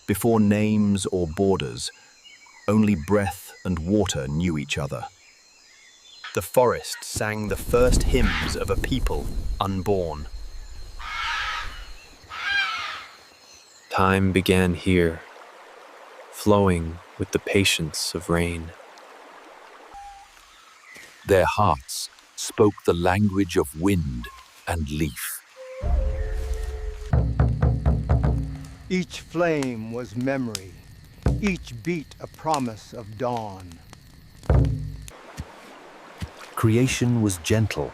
Before names or borders, only breath and water knew each other. The forest sang the first hymns of a people unborn. Time began here, flowing with the patience of rain. Their hearts spoke the language of wind and leaf. Each flame was memory, each beat a promise of dawn. Creation was gentle,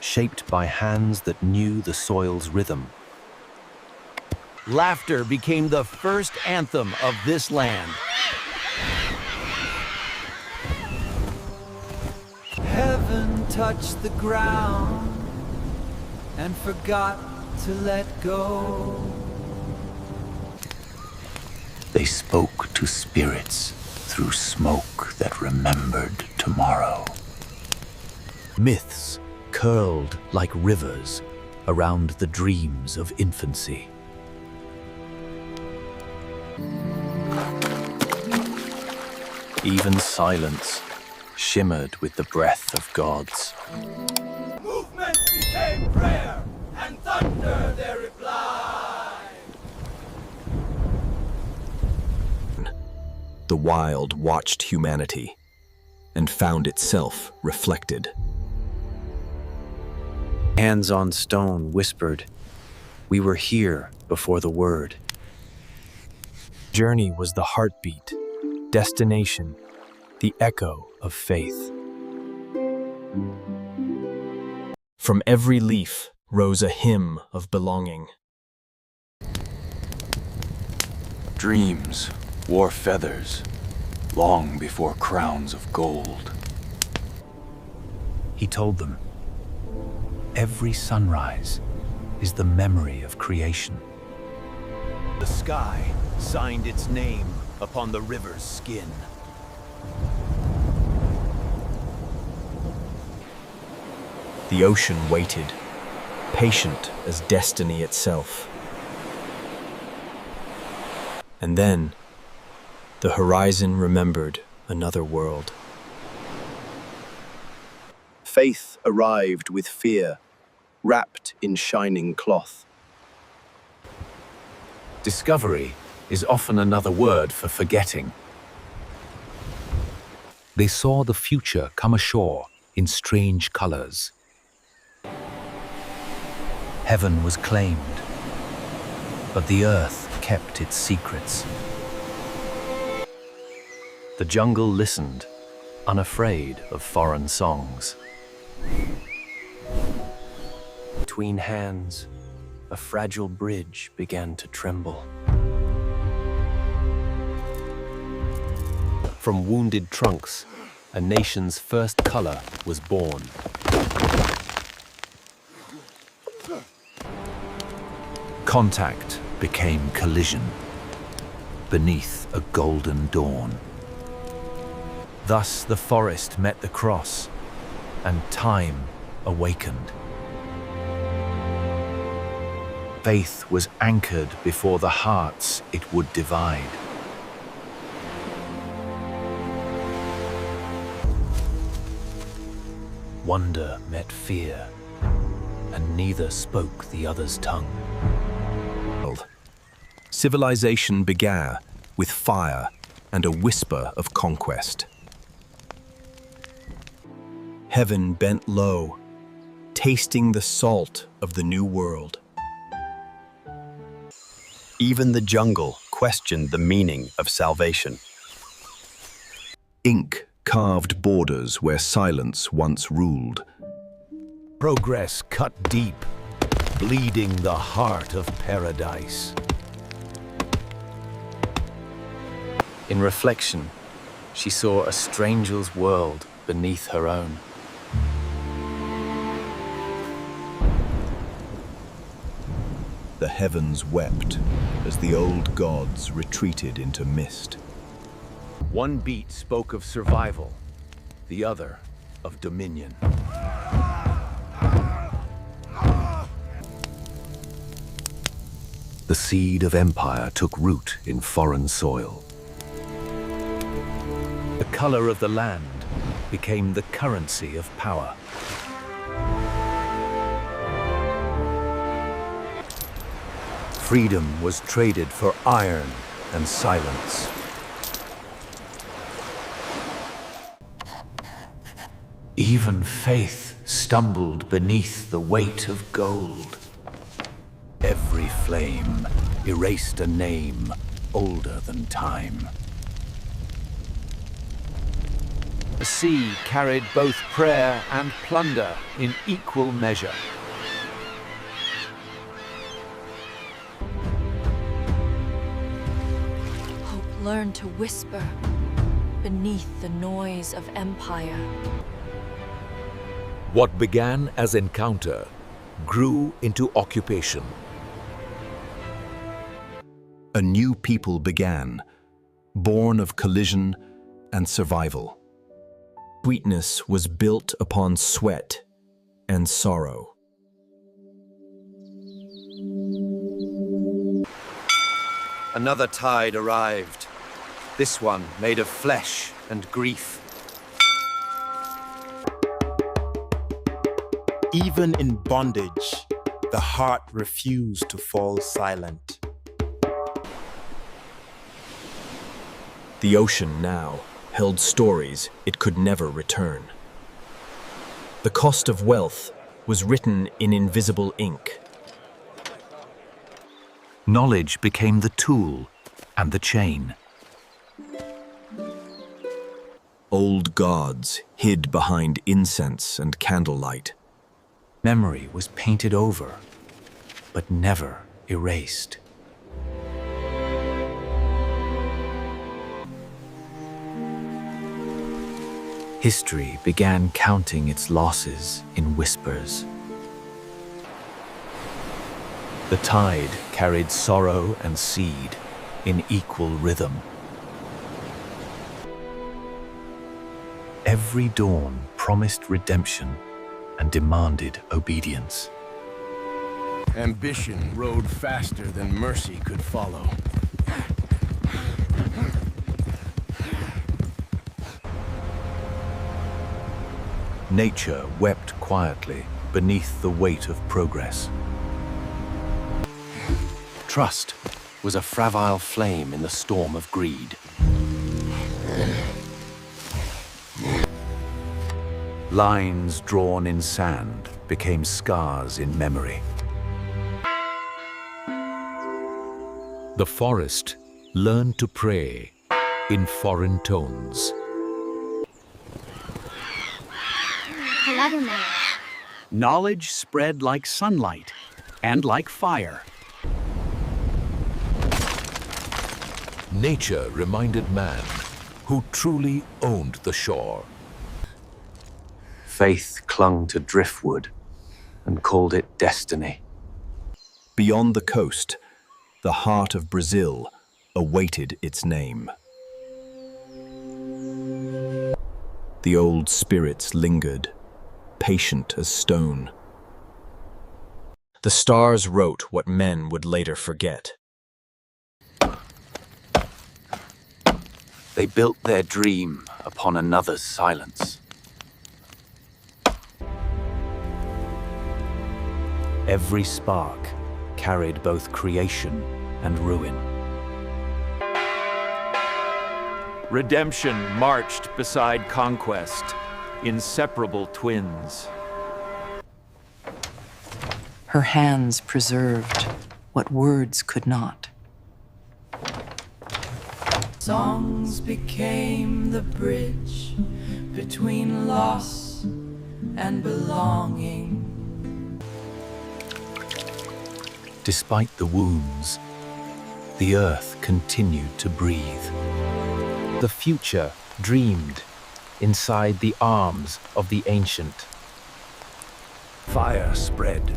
shaped by hands that knew the soil's rhythm. Laughter became the first anthem of this land. Heaven touched the ground and forgot to let go. They spoke to spirits through smoke that remembered tomorrow. Myths curled like rivers around the dreams of infancy. Even silence shimmered with the breath of gods. Movement became prayer, and thunder their reply. The wild watched humanity and found itself reflected. Hands on stone whispered, "We were here before the word." Journey was the heartbeat, destination, the echo of faith. From every leaf rose a hymn of belonging. Dreams wore feathers long before crowns of gold. He told them, every sunrise is the memory of creation. The sky signed its name upon the river's skin. The ocean waited, patient as destiny itself. And then, the horizon remembered another world. Faith arrived with fear, wrapped in shining cloth. Discovery is often another word for forgetting. They saw the future come ashore in strange colors. Heaven was claimed, but the earth kept its secrets. The jungle listened, unafraid of foreign songs. Between hands, a fragile bridge began to tremble. From wounded trunks, a nation's first color was born. Contact became collision beneath a golden dawn. Thus the forest met the cross, and time awakened. Faith was anchored before the hearts it would divide. Wonder met fear, and neither spoke the other's tongue. Civilization began with fire and a whisper of conquest. Heaven bent low, tasting the salt of the new world. Even the jungle questioned the meaning of salvation. Ink carved borders where silence once ruled. Progress cut deep, bleeding the heart of paradise. In reflection, she saw a stranger's world beneath her own. The heavens wept as the old gods retreated into mist. One beat spoke of survival, the other of dominion. The The seed of empire took root in foreign soil. The color of the land became the currency of power. Freedom was traded for iron and silence. Even faith stumbled beneath the weight of gold. Every flame erased a name older than time. The sea carried both prayer and plunder in equal measure. Hope learned to whisper beneath the noise of empire. What began as encounter grew into occupation. A new people began, born of collision and survival. Sweetness was built upon sweat and sorrow. Another tide arrived, this one made of flesh and grief. Even in bondage, the heart refused to fall silent. The ocean now held stories it could never return. The cost of wealth was written in invisible ink. Knowledge became the tool and the chain. Old gods hid behind incense and candlelight. Memory was painted over, but never erased. History began counting its losses in whispers. The tide carried sorrow and seed in equal rhythm. Every dawn promised redemption and demanded obedience. Ambition rode faster than mercy could follow. Nature wept quietly beneath the weight of progress. Trust was a fragile flame in the storm of greed. Lines drawn in sand became scars in memory. The forest learned to pray in foreign tones. Knowledge spread like sunlight and like fire. Nature reminded man who truly owned the shore. Faith clung to driftwood and called it destiny. Beyond the coast, the heart of Brazil awaited its name. The old spirits lingered, patient as stone. The stars wrote what men would later forget. They built their dream upon another's silence. Every spark carried both creation and ruin. Redemption marched beside conquest, inseparable twins. Her hands preserved what words could not. Songs became the bridge between loss and belonging. Despite the wounds, the earth continued to breathe. The future dreamed inside the arms of the ancient. Fire spread,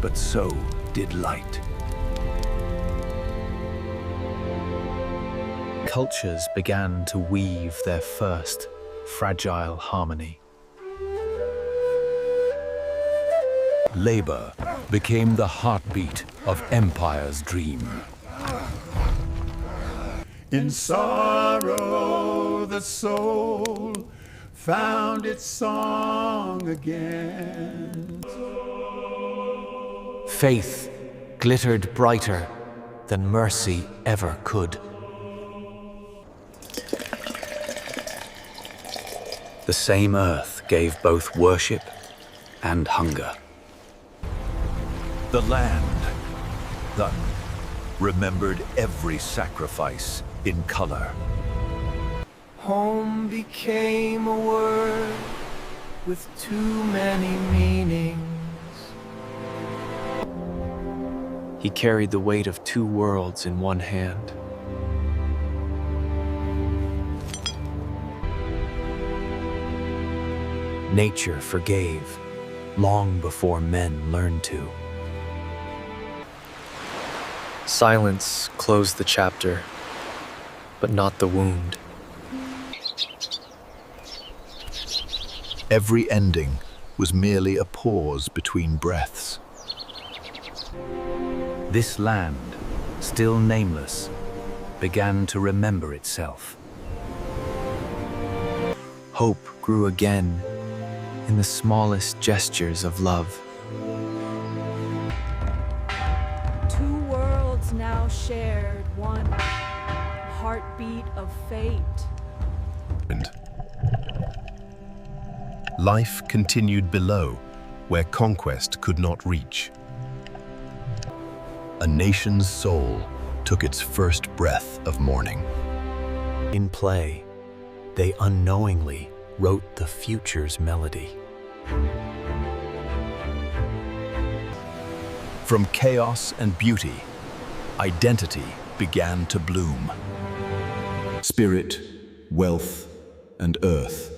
but so did light. Cultures began to weave their first fragile harmony. Labor became the heartbeat of empire's dream. In sorrow, the soul found its song again. Faith glittered brighter than mercy ever could. The same earth gave both worship and hunger. The land, then, remembered every sacrifice in color. Home became a word with too many meanings. He carried the weight of two worlds in one hand. Nature forgave long before men learned to. Silence closed the chapter, but not the wound. Every ending was merely a pause between breaths. This land, still nameless, began to remember itself. Hope grew again in the smallest gestures of love. Two worlds now shared one heartbeat of fate. Life continued below, where conquest could not reach. A nation's soul took its first breath of mourning. In play, they unknowingly wrote the future's melody. From chaos and beauty, identity began to bloom. Spirit, wealth, and earth,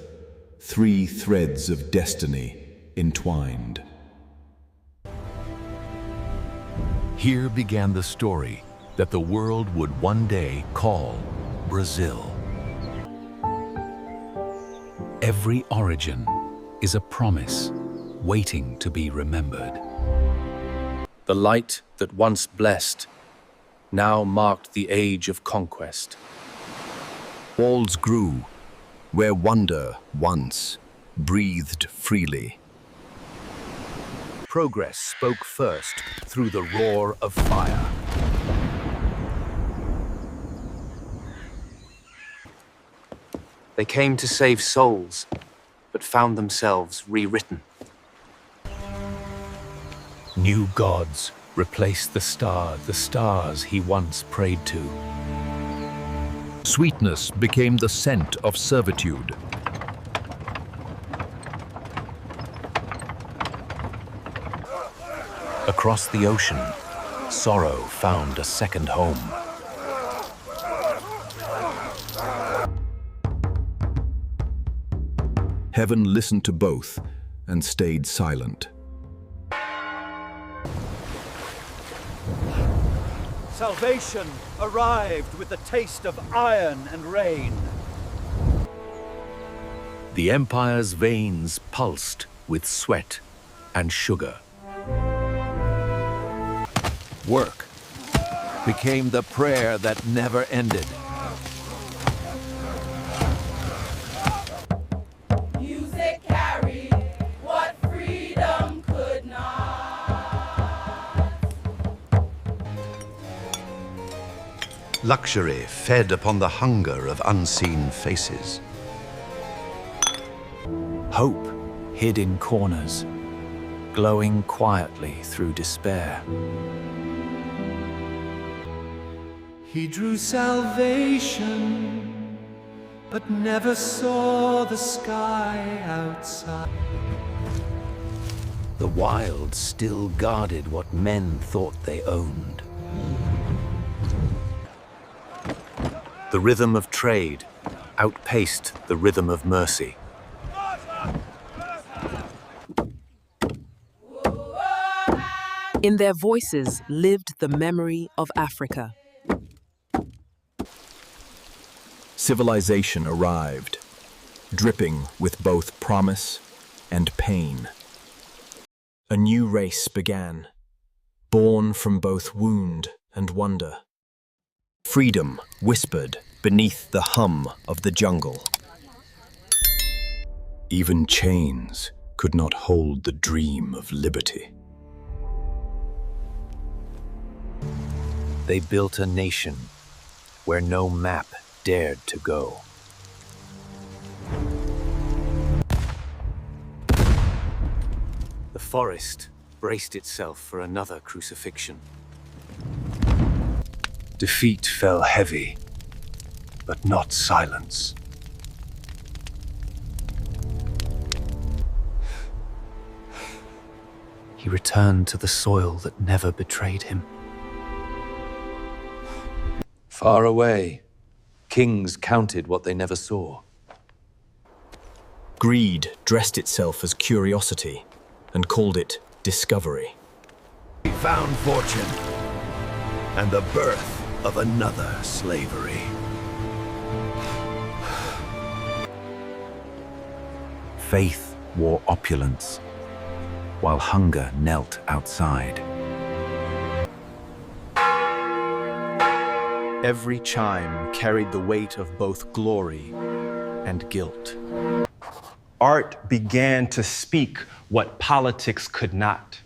three threads of destiny entwined. Here began the story that the world would one day call Brazil. Every origin is a promise waiting to be remembered. The light that once blessed now marked the age of conquest. Walls grew where wonder once breathed freely. Progress spoke first through the roar of fire. They came to save souls, but found themselves rewritten. New gods replaced the stars he once prayed to. Sweetness became the scent of servitude. Across the ocean, sorrow found a second home. Heaven listened to both and stayed silent. Salvation arrived with the taste of iron and rain. The empire's veins pulsed with sweat and sugar. Work became the prayer that never ended. Music carried what freedom could not. Luxury fed upon the hunger of unseen faces. Hope hid in corners, glowing quietly through despair. He drew salvation, but never saw the sky outside. The wild still guarded what men thought they owned. The rhythm of trade outpaced the rhythm of mercy. In their voices lived the memory of Africa. Civilization arrived, dripping with both promise and pain. A new race began, born from both wound and wonder. Freedom whispered beneath the hum of the jungle. Even chains could not hold the dream of liberty. They built a nation where no map dared to go. The forest braced itself for another crucifixion. Defeat fell heavy, but not silence. He returned to the soil that never betrayed him. Far away, kings counted what they never saw. Greed dressed itself as curiosity and called it discovery. We found fortune and the birth of another slavery. Faith wore opulence, while hunger knelt outside. Every chime carried the weight of both glory and guilt. Art began to speak what politics could not.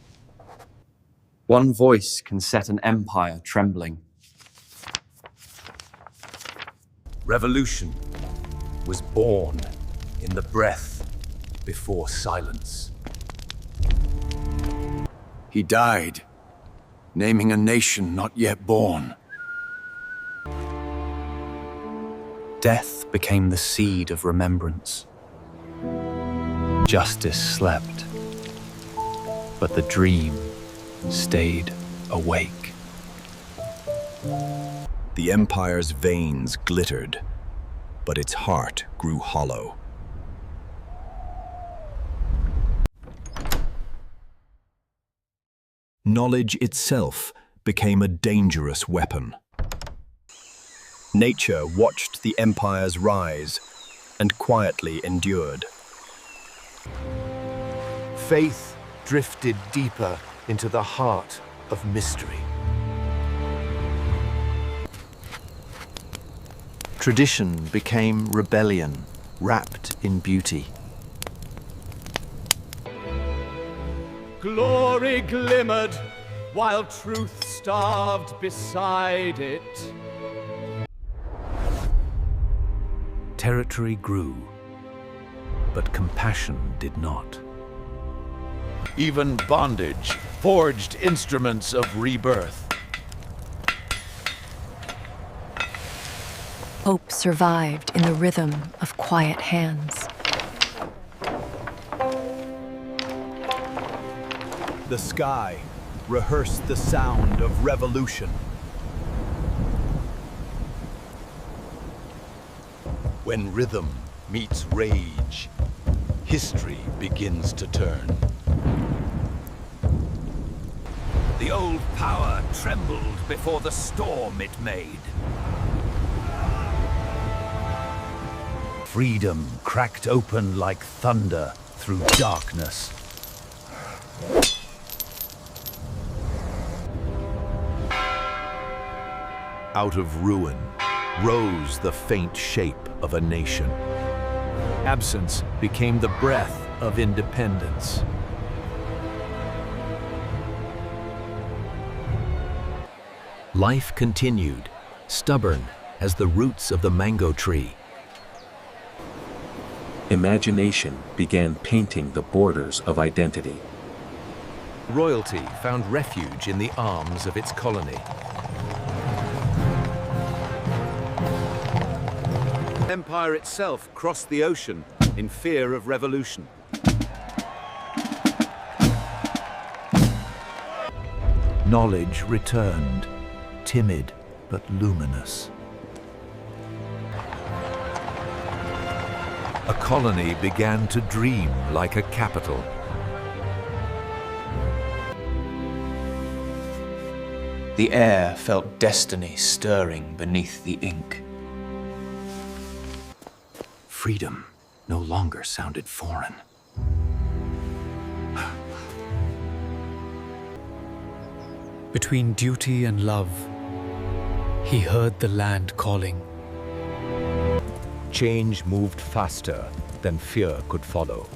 One voice can set an empire trembling. Revolution was born in the breath before silence. He died, naming a nation not yet born. Death became the seed of remembrance. Justice slept, but the dream stayed awake. The empire's veins glittered, but its heart grew hollow. Knowledge itself became a dangerous weapon. Nature watched the empire's rise and quietly endured. Faith drifted deeper into the heart of mystery. Tradition became rebellion, wrapped in beauty. Glory glimmered while truth starved beside it. Territory grew, but compassion did not. Even bondage forged instruments of rebirth. Hope survived in the rhythm of quiet hands. The sky rehearsed the sound of revolution. When rhythm meets rage, history begins to turn. The old power trembled before the storm it made. Freedom cracked open like thunder through darkness. Out of ruin rose the faint shape of a nation. Absence became the breath of independence. Life continued, stubborn as the roots of the mango tree. Imagination began painting the borders of identity. Royalty found refuge in the arms of its colony. Empire itself crossed the ocean in fear of revolution. Knowledge returned, timid but luminous. A colony began to dream like a capital. The air felt destiny stirring beneath the ink. Freedom no longer sounded foreign. Between duty and love, he heard the land calling. Change moved faster than fear could follow.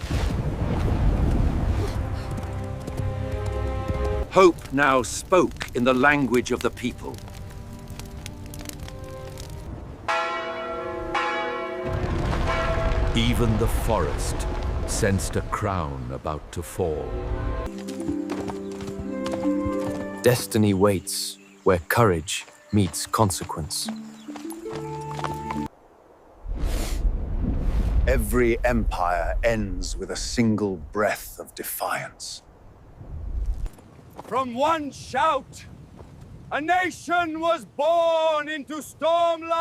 Hope now spoke in the language of the people. Even the forest sensed a crown about to fall. Destiny waits where courage meets consequence. Every empire ends with a single breath of defiance. From one shout, a nation was born into stormlight!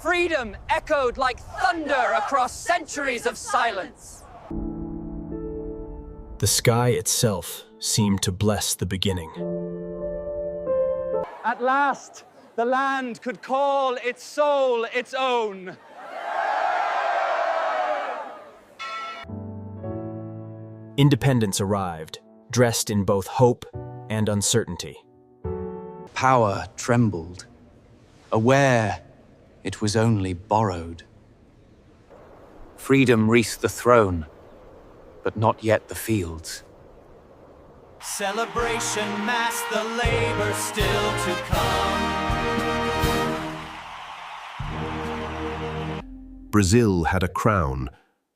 Freedom echoed like thunder across centuries of silence. The sky itself seemed to bless the beginning. At last, the land could call its soul its own. Independence arrived, dressed in both hope and uncertainty. Power trembled, aware it was only borrowed. Freedom wreathed the throne, but not yet the fields. Celebration mass, the labor still to come. Brazil had a crown,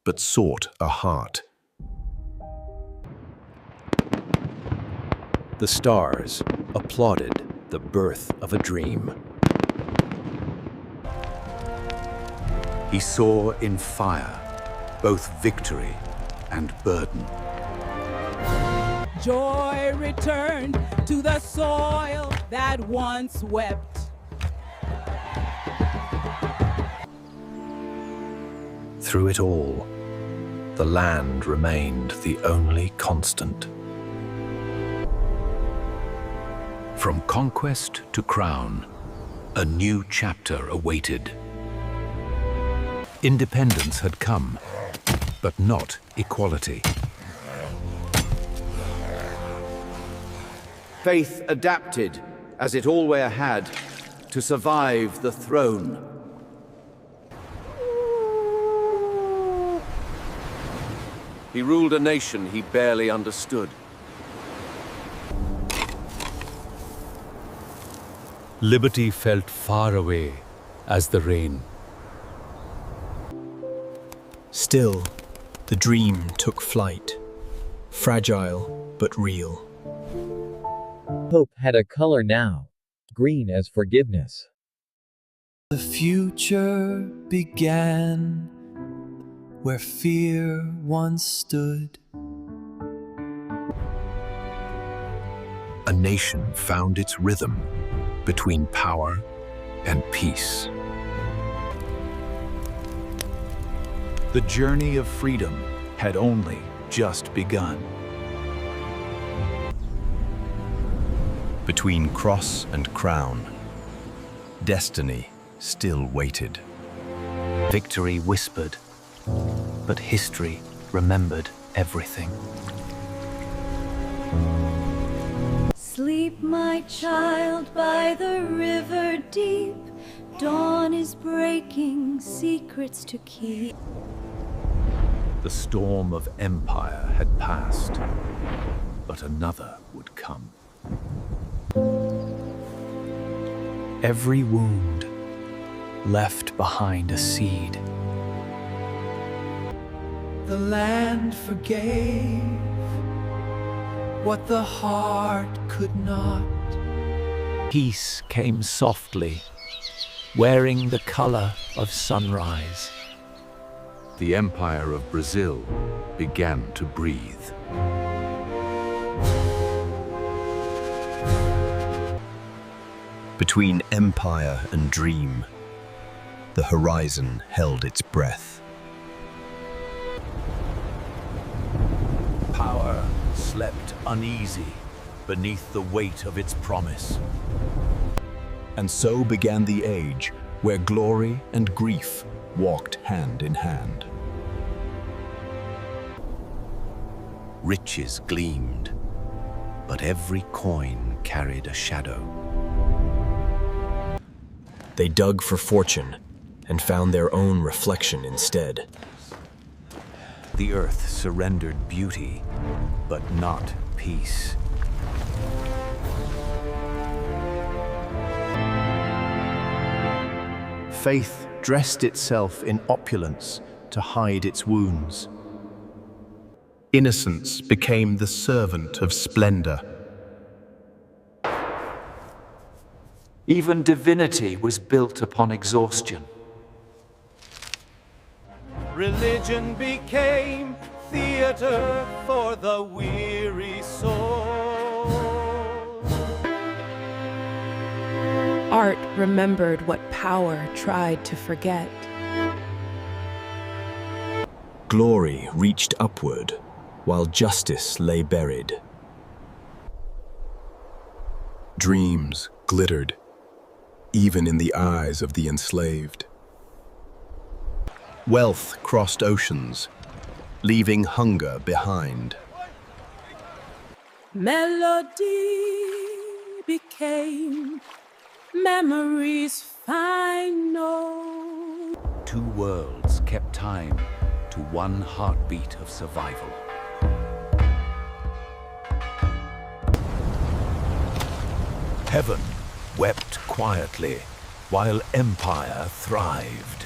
but sought a heart. The stars applauded the birth of a dream. He saw in fire both victory and burden. Joy returned to the soil that once wept. Through it all, the land remained the only constant. From conquest to crown, a new chapter awaited. Independence had come, but not equality. Faith adapted, as it always had, to survive the throne. He ruled a nation he barely understood. Liberty felt far away as the rain. Still, the dream took flight, fragile but real. Hope had a color now, green as forgiveness. The future began where fear once stood. A nation found its rhythm between power and peace. The journey of freedom had only just begun. Between cross and crown, destiny still waited. Victory whispered, but history remembered everything. Sleep, my child, by the river deep. Dawn is breaking, secrets to keep. The storm of empire had passed, but another would come. Every wound left behind a seed. The land forgave what the heart could not. Peace came softly, wearing the color of sunrise. The Empire of Brazil began to breathe. Between empire and dream, the horizon held its breath. Power slept uneasy beneath the weight of its promise. And so began the age where glory and grief walked hand in hand. Riches gleamed, but every coin carried a shadow. They dug for fortune and found their own reflection instead. The earth surrendered beauty, but not peace. Faith dressed itself in opulence to hide its wounds. Innocence became the servant of splendor. Even divinity was built upon exhaustion. Religion became theater for the weary soul. Art remembered what power tried to forget. Glory reached upward, while justice lay buried. Dreams glittered, even in the eyes of the enslaved. Wealth crossed oceans, leaving hunger behind. Melody became memories final. Two worlds kept time to one heartbeat of survival. Heaven wept quietly while empire thrived.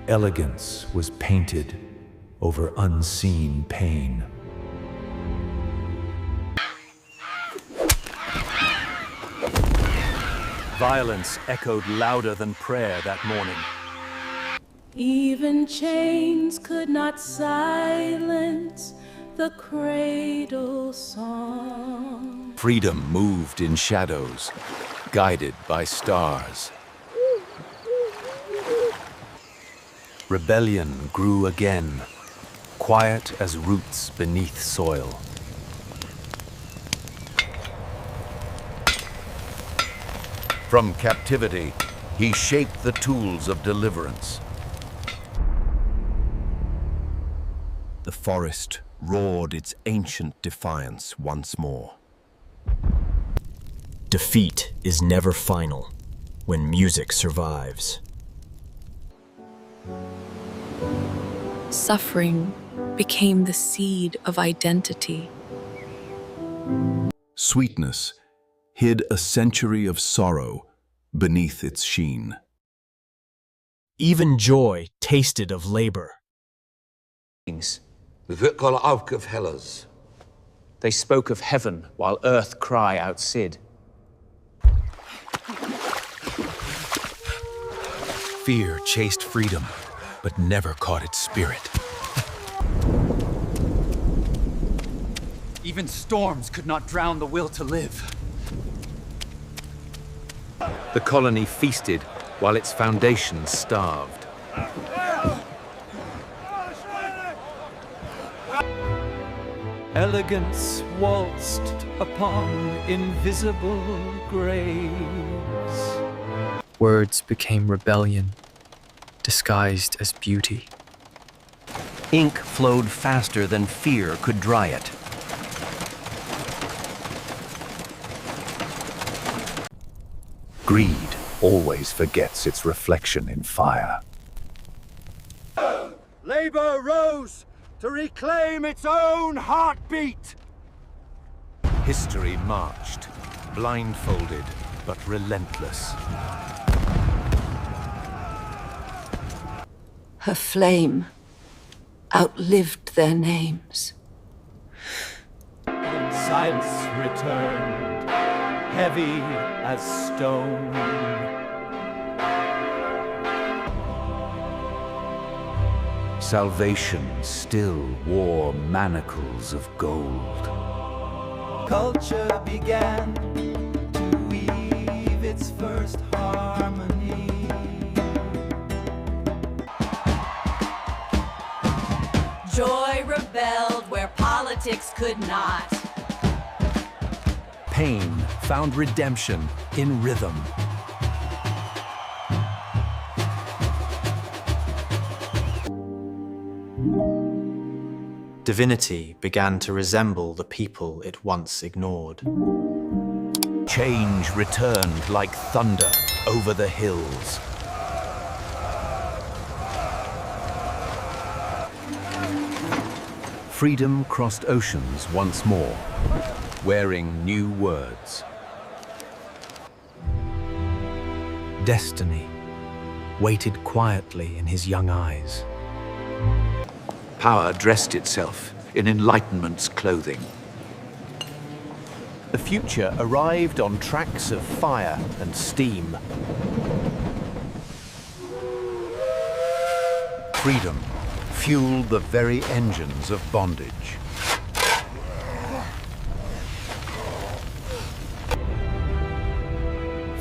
Elegance was painted over unseen pain. Violence echoed louder than prayer that morning. Even chains could not silence the cradle song. Freedom moved in shadows, guided by stars. Rebellion grew again, quiet as roots beneath soil. From captivity, he shaped the tools of deliverance. The forest roared its ancient defiance once more. Defeat is never final when music survives. Suffering became the seed of identity. Sweetness hid a century of sorrow beneath its sheen. Even joy tasted of labor. They spoke of heaven while earth cry out Sid. Fear chased freedom, but never caught its spirit. Even storms could not drown the will to live. The colony feasted while its foundations starved. Elegance waltzed upon invisible graves. Words became rebellion, disguised as beauty. Ink flowed faster than fear could dry it. Greed always forgets its reflection in fire. Labor rose to reclaim its own heartbeat. History marched, blindfolded but relentless. Her flame outlived their names. Silence returned, heavy as stone. Salvation still wore manacles of gold. Culture began to weave its first harmony. Joy rebelled where politics could not. Pain found redemption in rhythm. Divinity began to resemble the people it once ignored. Change returned like thunder over the hills. Freedom crossed oceans once more, wearing new words. Destiny waited quietly in his young eyes. Power dressed itself in Enlightenment's clothing. The future arrived on tracks of fire and steam. Freedom fueled the very engines of bondage.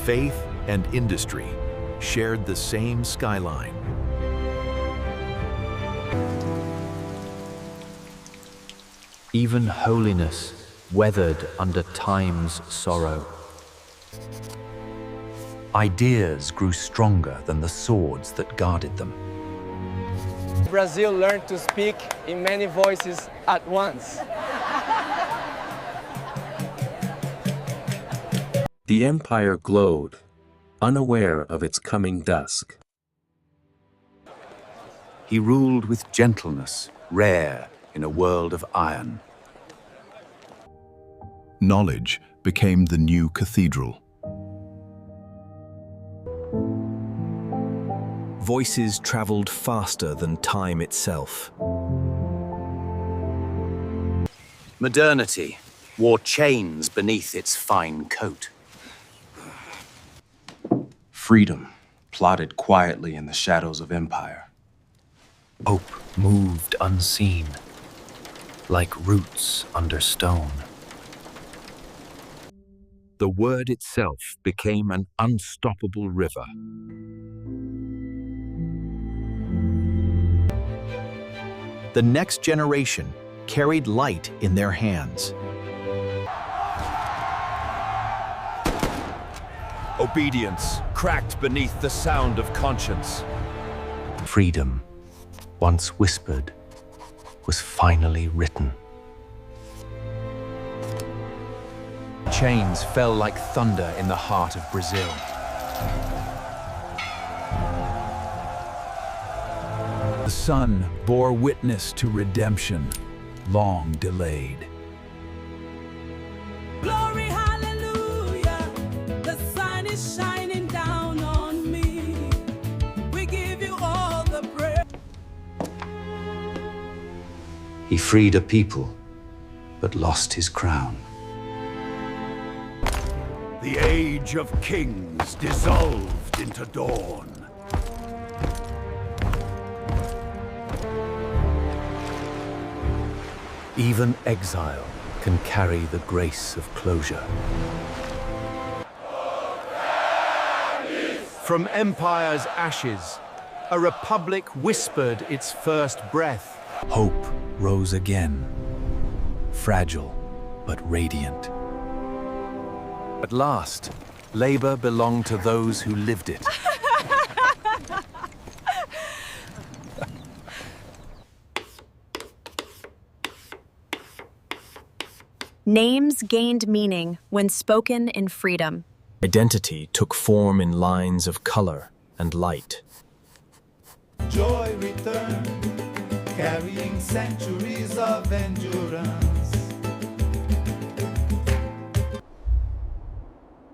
Faith and industry shared the same skyline. Even holiness weathered under time's sorrow. Ideas grew stronger than the swords that guarded them. Brazil learned to speak in many voices at once. The empire glowed, unaware of its coming dusk. He ruled with gentleness, rare in a world of iron. Knowledge became the new cathedral. Voices traveled faster than time itself. Modernity wore chains beneath its fine coat. Freedom plotted quietly in the shadows of empire. Hope moved unseen, like roots under stone. The word itself became an unstoppable river. The next generation carried light in their hands. Obedience cracked beneath the sound of conscience. Freedom, once whispered, was finally written. Chains fell like thunder in the heart of Brazil. The sun bore witness to redemption, long delayed. Glory, hallelujah, the sun is shining down on me. We give you all the praise. He freed a people, but lost his crown. The age of kings dissolved into dawn. Even exile can carry the grace of closure. From empire's ashes, a republic whispered its first breath. Hope rose again, fragile but radiant. At last, labor belonged to those who lived it. Names gained meaning when spoken in freedom. Identity took form in lines of color and light. Joy returned, carrying centuries of endurance.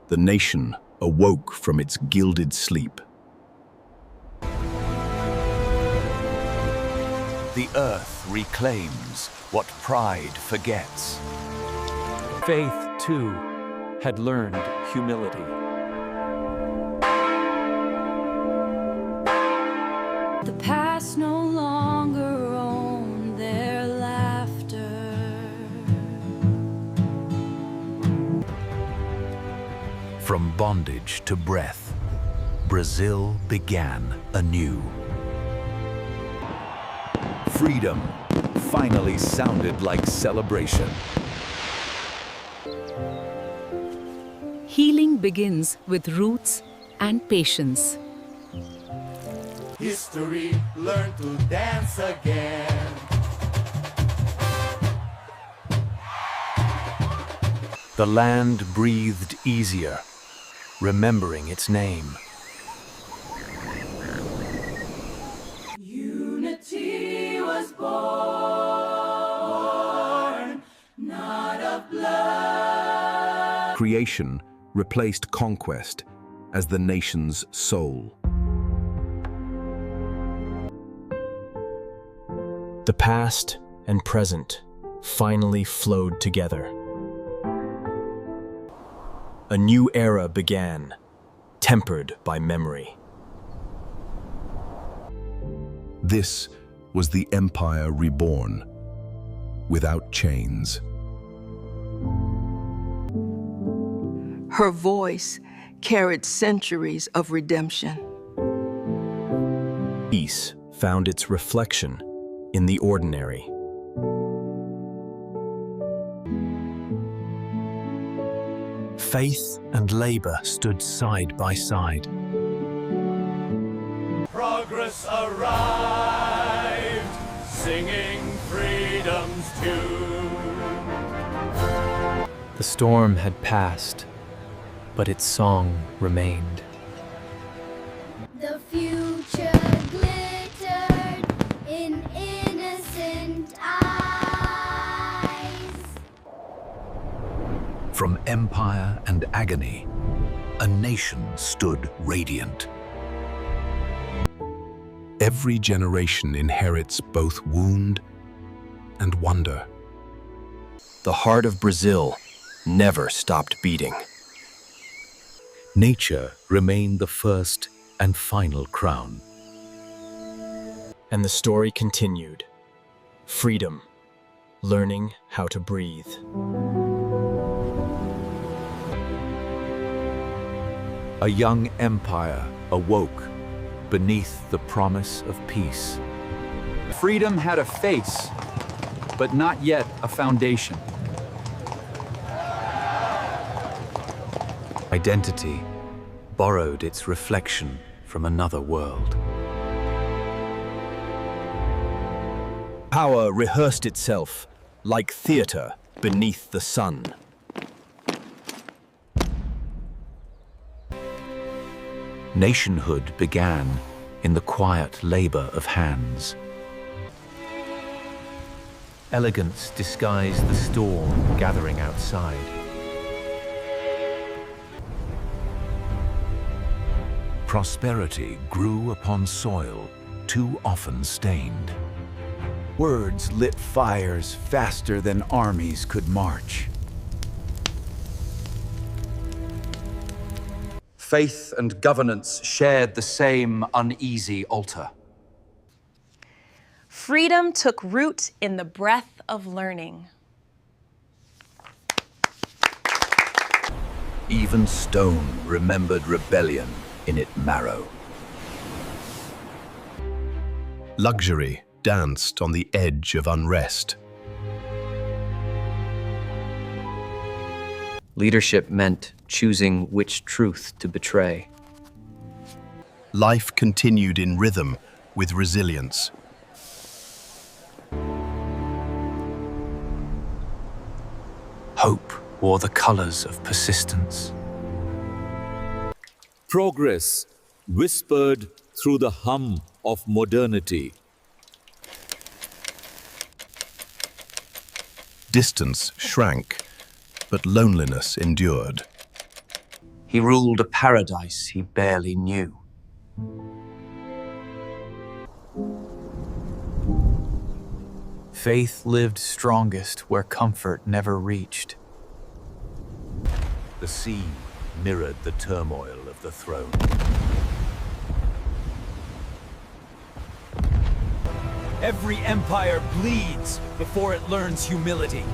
The nation awoke from its gilded sleep. The earth reclaims what pride forgets. Faith, too, had learned humility. The past no longer owned their laughter. From bondage to breath, Brazil began anew. Freedom finally sounded like celebration. Healing begins with roots and patience. History learned to dance again. The land breathed easier, remembering its name. Unity was born, not of blood. Creation replaced conquest as the nation's soul. The past and present finally flowed together. A new era began, tempered by memory. This was the empire reborn, without chains. Her voice carried centuries of redemption. Peace found its reflection in the ordinary. Faith and labor stood side by side. Progress arrived, singing freedom's tune. The storm had passed, but its song remained. The future glittered in innocent eyes. From empire and agony, a nation stood radiant. Every generation inherits both wound and wonder. The heart of Brazil never stopped beating. Nature remained the first and final crown. And the story continued. Freedom, learning how to breathe. A young empire awoke beneath the promise of peace. Freedom had a face, but not yet a foundation. Identity borrowed its reflection from another world. Power rehearsed itself like theater beneath the sun. Nationhood began in the quiet labor of hands. Elegance disguised the storm gathering outside. Prosperity grew upon soil too often stained. Words lit fires faster than armies could march. Faith and governance shared the same uneasy altar. Freedom took root in the breath of learning. Even stone remembered rebellion in its marrow. Luxury danced on the edge of unrest. Leadership meant choosing which truth to betray. Life continued in rhythm with resilience. Hope wore the colors of persistence. Progress whispered through the hum of modernity. Distance shrank, but loneliness endured. He ruled a paradise he barely knew. Faith lived strongest where comfort never reached. The sea mirrored the turmoil of the throne. Every empire bleeds before it learns humility.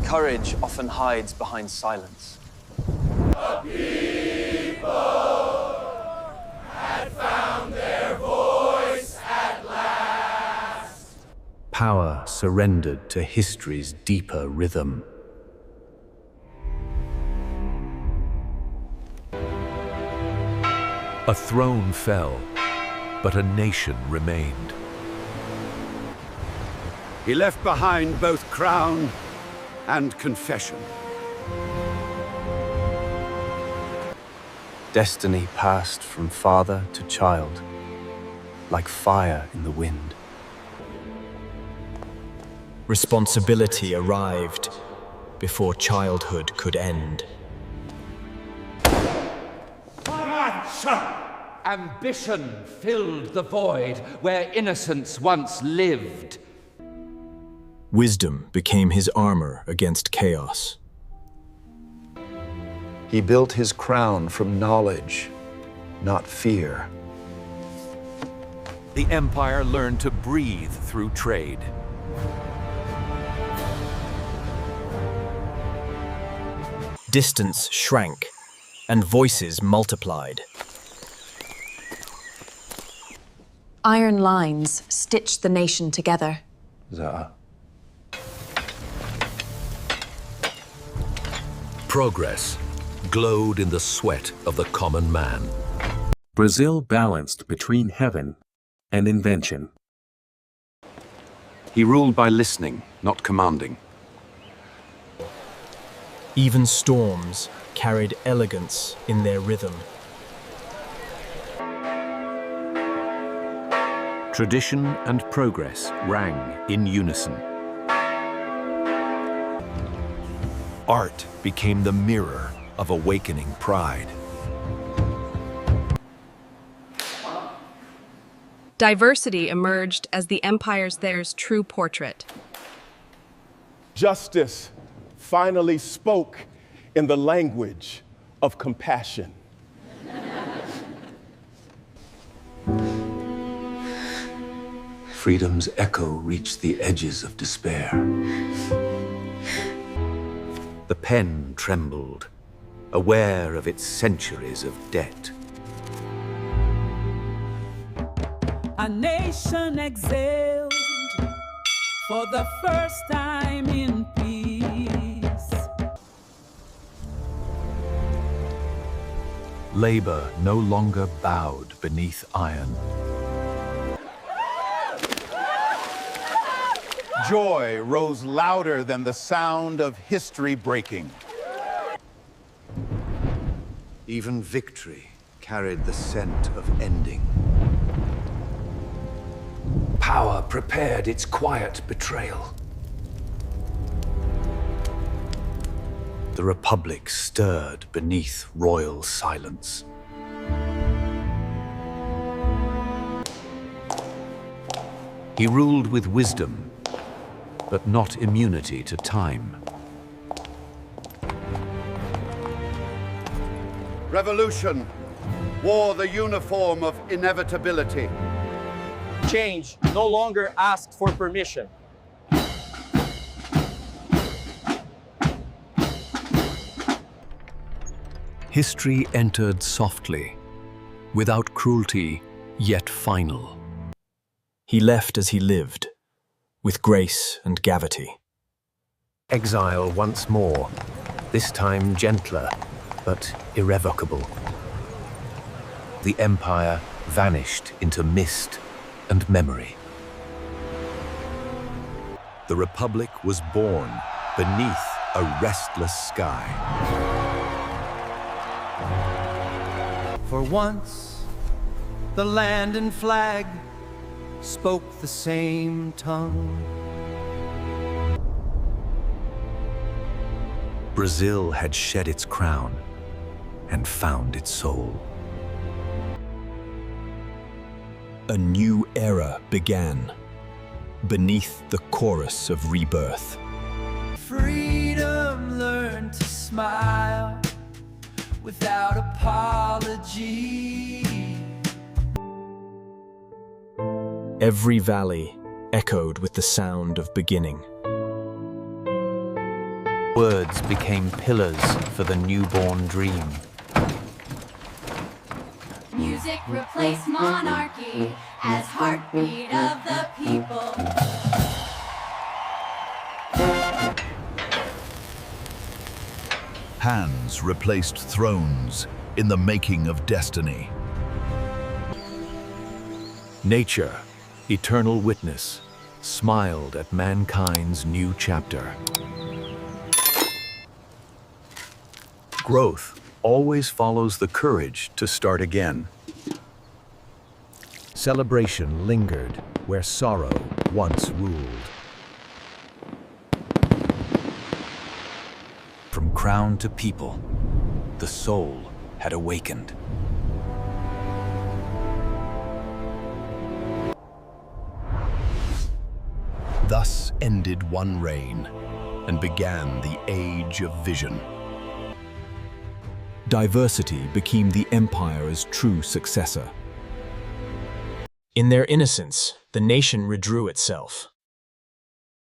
Courage often hides behind silence. The people had found their voice at last. Power surrendered to history's deeper rhythm. A throne fell, but a nation remained. He left behind both crown and confession. Destiny passed from father to child, like fire in the wind. Responsibility arrived before childhood could end. Ambition filled the void where innocence once lived. Wisdom became his armor against chaos. He built his crown from knowledge, not fear. The empire learned to breathe through trade. Distance shrank, and voices multiplied. Iron lines stitched the nation together. Progress glowed in the sweat of the common man. Brazil balanced between heaven and invention. He ruled by listening, not commanding. Even storms carried elegance in their rhythm. Tradition and progress rang in unison. Art became the mirror of awakening pride. Diversity emerged as the empire's true portrait. Justice finally spoke in the language of compassion. Freedom's echo reached the edges of despair. The pen trembled, aware of its centuries of debt. A nation exhaled for the first time in peace. Labor no longer bowed beneath iron. Joy rose louder than the sound of history breaking. Even victory carried the scent of ending. Power prepared its quiet betrayal. The Republic stirred beneath royal silence. He ruled with wisdom, but not immunity to time. Revolution wore the uniform of inevitability. Change no longer asked for permission. History entered softly, without cruelty, yet final. He left as he lived, with grace and gravity. Exile once more, this time gentler, but irrevocable. The empire vanished into mist and memory. The Republic was born beneath a restless sky. For once, the land and flag spoke the same tongue. Brazil had shed its crown and found its soul. A new era began, beneath the chorus of rebirth. Freedom learned to smile without apology. Every valley echoed with the sound of beginning. Words became pillars for the newborn dream. Music replaced monarchy as heartbeat of the people. Hands replaced thrones in the making of destiny. Nature, eternal witness, smiled at mankind's new chapter. Growth always follows the courage to start again. Celebration lingered where sorrow once ruled. From crown to people, the soul had awakened. Thus ended one reign and began the Age of Vision. Diversity became the empire's true successor. In their innocence, the nation redrew itself.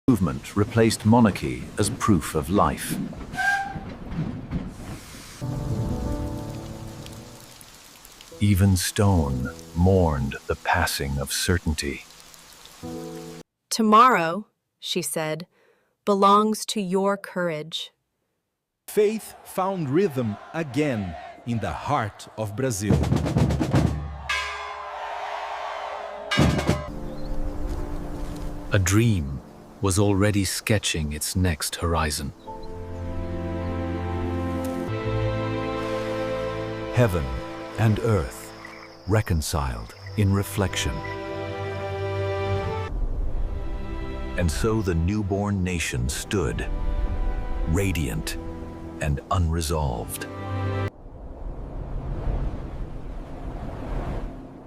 Movement replaced monarchy as proof of life. Even stone mourned the passing of certainty. Tomorrow, she said, belongs to your courage. Faith found rhythm again in the heart of Brazil. A dream was already sketching its next horizon. Heaven and earth reconciled in reflection. And so the newborn nation stood, radiant and unresolved.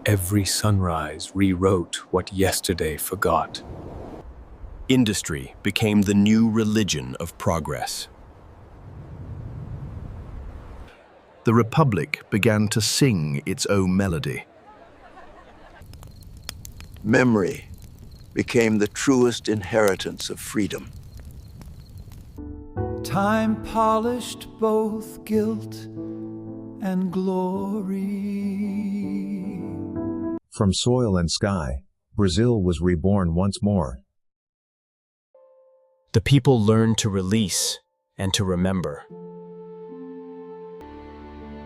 Every sunrise rewrote what yesterday forgot. Industry became the new religion of progress. The Republic began to sing its own melody. Memory became the truest inheritance of freedom. Time polished both guilt and glory. From soil and sky, Brazil was reborn once more. The people learned to release and to remember.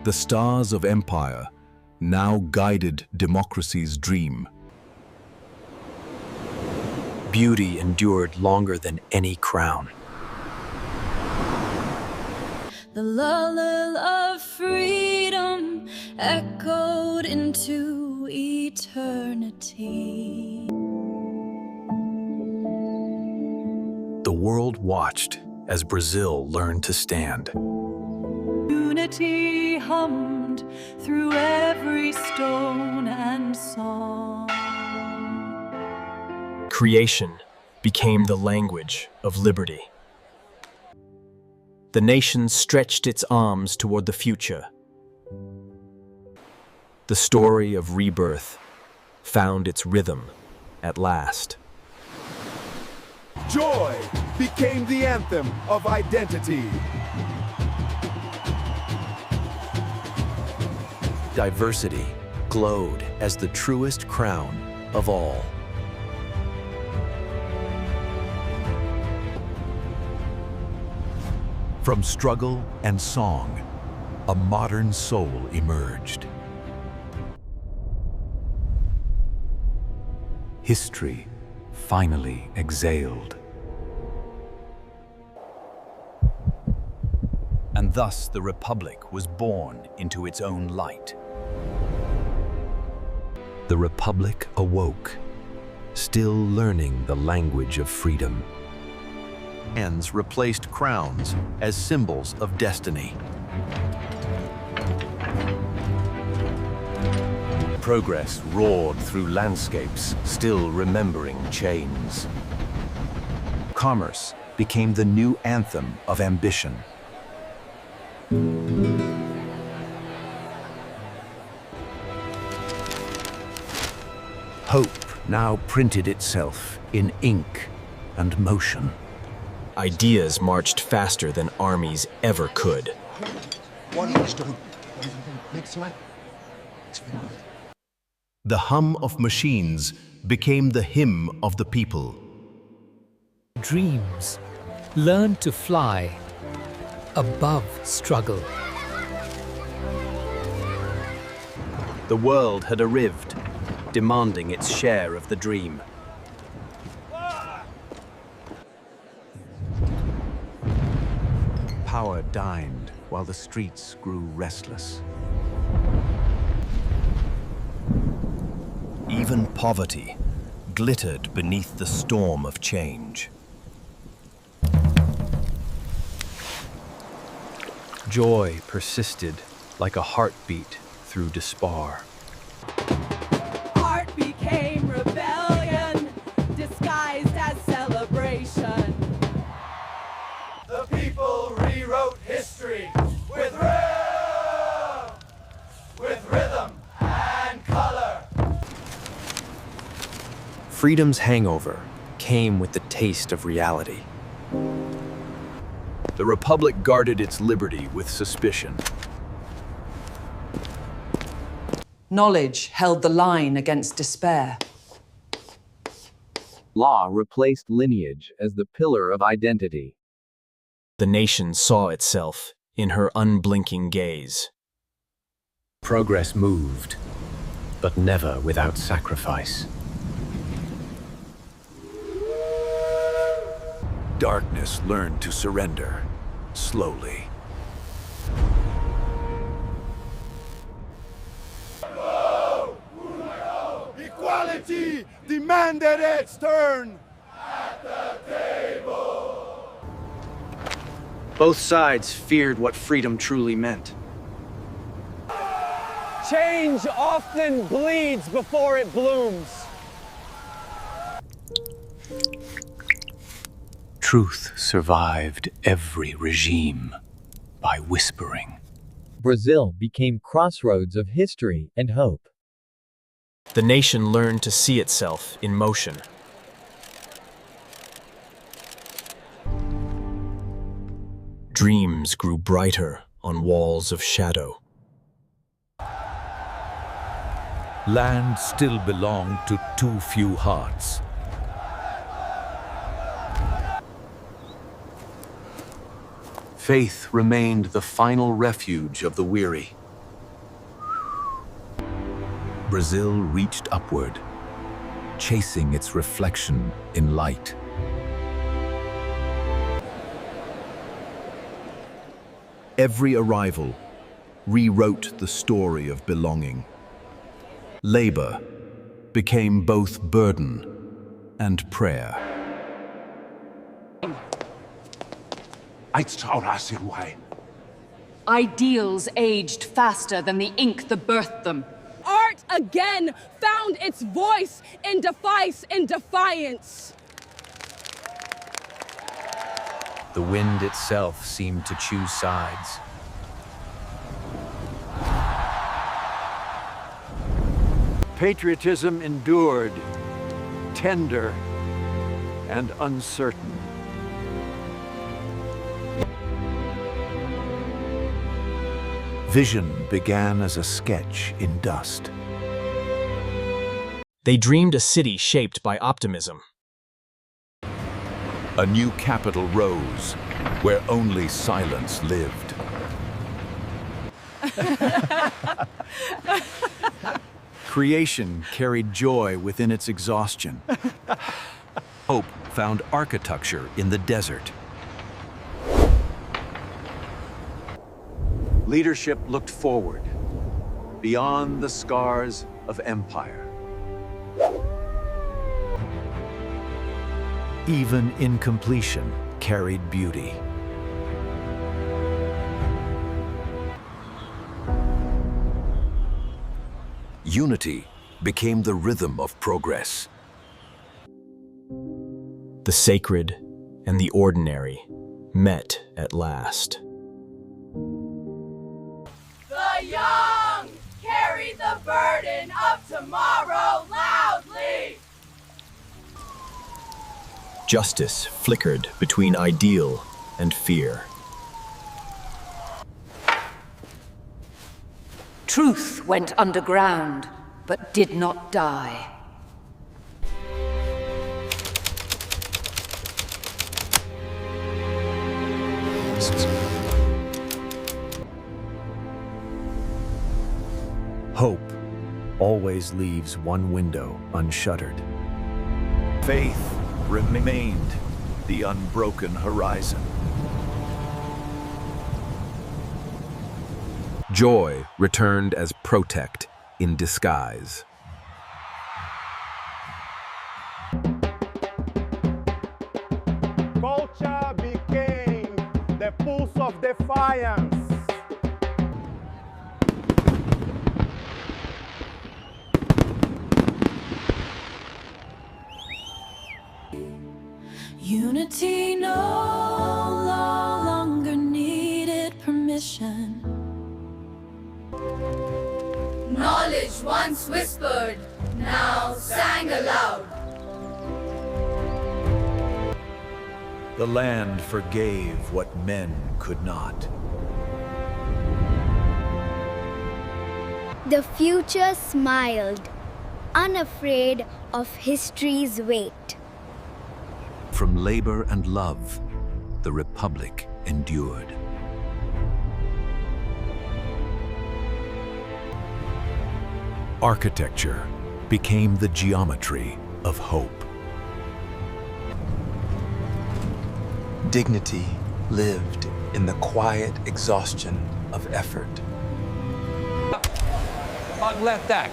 The stars of empire now guided democracy's dream. Beauty endured longer than any crown. The lull of freedom echoed into eternity. The world watched as Brazil learned to stand. Unity hummed through every stone and song. Creation became the language of liberty. The nation stretched its arms toward the future. The story of rebirth found its rhythm at last. Joy became the anthem of identity. Diversity glowed as the truest crown of all. From struggle and song, a modern soul emerged. History finally exhaled. And thus the Republic was born into its own light. The Republic awoke, still learning the language of freedom. Hands replaced crowns as symbols of destiny. Progress roared through landscapes, still remembering chains. Commerce became the new anthem of ambition. Hope now printed itself in ink and motion. Ideas marched faster than armies ever could. The hum of machines became the hymn of the people. Dreams learned to fly above struggle. The world had arrived, demanding its share of the dream. power dined while the streets grew restless. Even poverty glittered beneath the storm of change. Joy persisted like a heartbeat through despair. Art became rebellion, disguised as celebration. The people rewrote history with rhythm and color. Freedom's hangover came with the taste of reality. The Republic guarded its liberty with suspicion. Knowledge held the line against despair. Law replaced lineage as the pillar of identity. The nation saw itself in her unblinking gaze. Progress moved, but never without sacrifice. Darkness learned to surrender, slowly. Equality demanded its turn. At the table. Both sides feared what freedom truly meant. Change often bleeds before it blooms. Truth survived every regime by whispering. Brazil became crossroads of history and hope. The nation learned to see itself in motion. Dreams grew brighter on walls of shadow. Land still belonged to too few hearts. Faith remained the final refuge of the weary. Brazil reached upward, chasing its reflection in light. Every arrival rewrote the story of belonging. Labor became both burden and prayer. Ideals aged faster than the ink that birthed them. Art again found its voice in defiance. The wind itself seemed to choose sides. Patriotism endured, tender and uncertain. Vision began as a sketch in dust. They dreamed a city shaped by optimism. A new capital rose, where only silence lived. Creation carried joy within its exhaustion. Hope found architecture in the desert. Leadership looked forward, beyond the scars of empire. Even incompletion carried beauty. Unity became the rhythm of progress. The sacred and the ordinary met at last. The young carry the burden of tomorrow loudly. Justice flickered between ideal and fear. Truth went underground, but did not die. Hope always leaves one window unshuttered. Faith remained the unbroken horizon. Joy returned as protect in disguise. Culture became the pulse of defiance. Unity no longer needed permission. Knowledge once whispered, now sang aloud. The land forgave what men could not. The future smiled, unafraid of history's weight. From labor and love, the Republic endured. Architecture became the geometry of hope. Dignity lived in the quiet exhaustion of effort. Pagletak.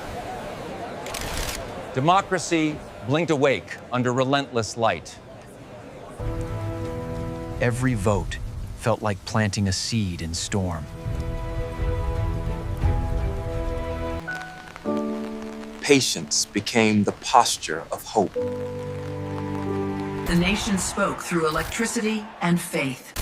Democracy blinked awake under relentless light. Every vote felt like planting a seed in storm. Patience became the posture of hope. The nation spoke through electricity and faith.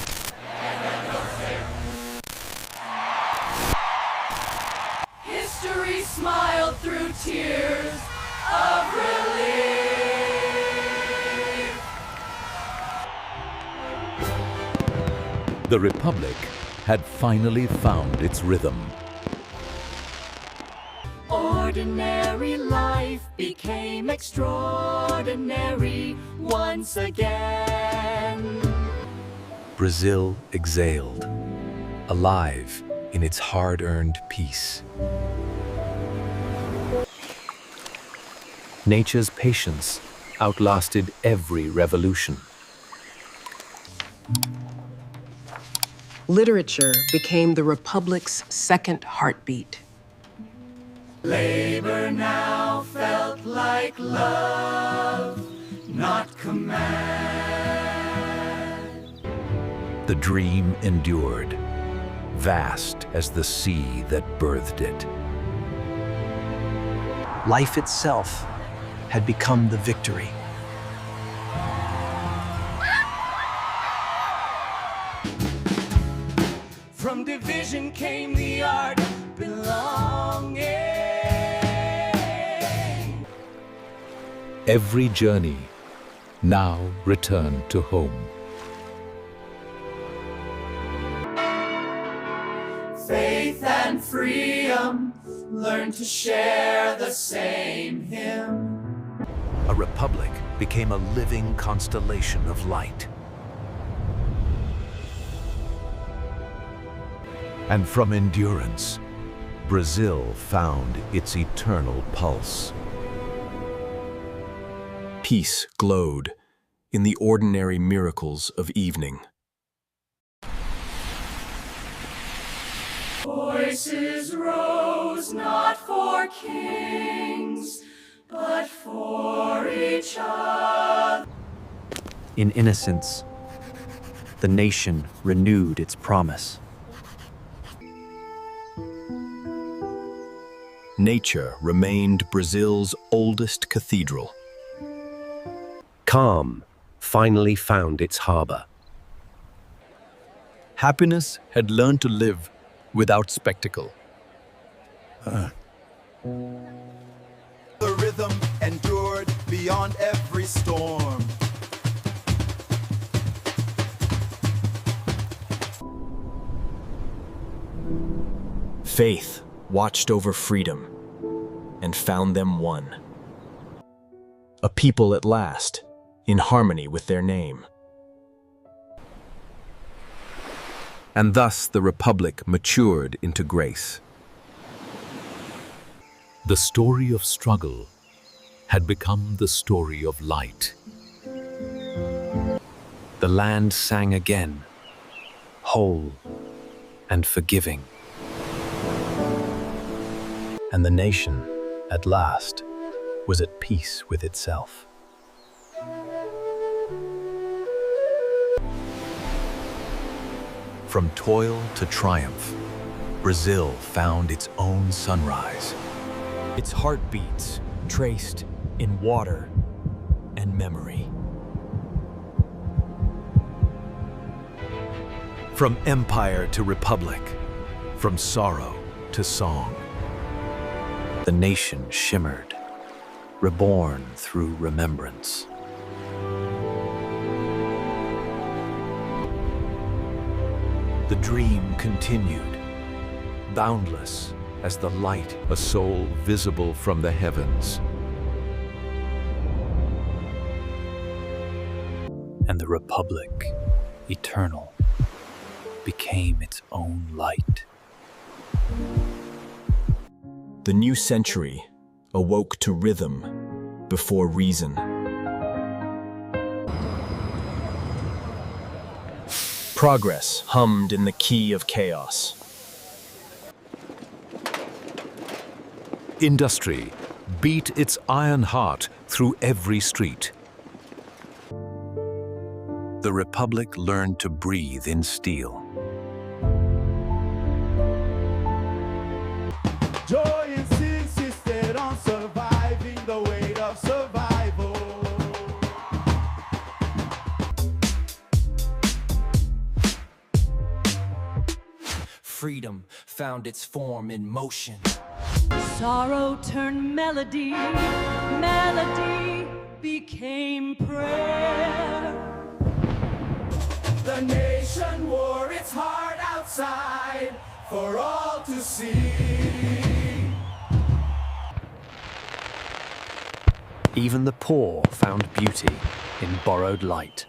History smiled through tears of relief. The Republic had finally found its rhythm. Ordinary life became extraordinary once again. Brazil exhaled, alive in its hard-earned peace. Nature's patience outlasted every revolution. Literature became the Republic's second heartbeat. Labor now felt like love, not command. The dream endured, vast as the sea that birthed it. Life itself had become the victory. From division came the art of belonging. Every journey now returned to home. Faith and freedom learn to share the same hymn. A republic became a living constellation of light. And from endurance, Brazil found its eternal pulse. Peace glowed in the ordinary miracles of evening. Voices rose not for kings, but for each other. In innocence, the nation renewed its promise. Nature remained Brazil's oldest cathedral. Calm finally found its harbor. Happiness had learned to live without spectacle. The rhythm endured beyond every storm. Faith watched over freedom and found them one. A people at last, in harmony with their name. And thus the Republic matured into grace. The story of struggle had become the story of light. The land sang again, whole and forgiving. and the nation, at last, was at peace with itself. From toil to triumph, Brazil found its own sunrise. Its heartbeats traced in water and memory. From empire to republic, from sorrow to song. The nation shimmered, reborn through remembrance. The dream continued, boundless as the light, a soul visible from the heavens. And the republic, eternal, became its own light. The new century awoke to rhythm before reason. Progress hummed in the key of chaos. Industry beat its iron heart through every street. The republic learned to breathe in steel. Joy insisted on surviving the weight of survival. Freedom found its form in motion. Sorrow turned melody, melody became prayer. The nation wore its heart outside for all to see. Even the poor found beauty in borrowed light.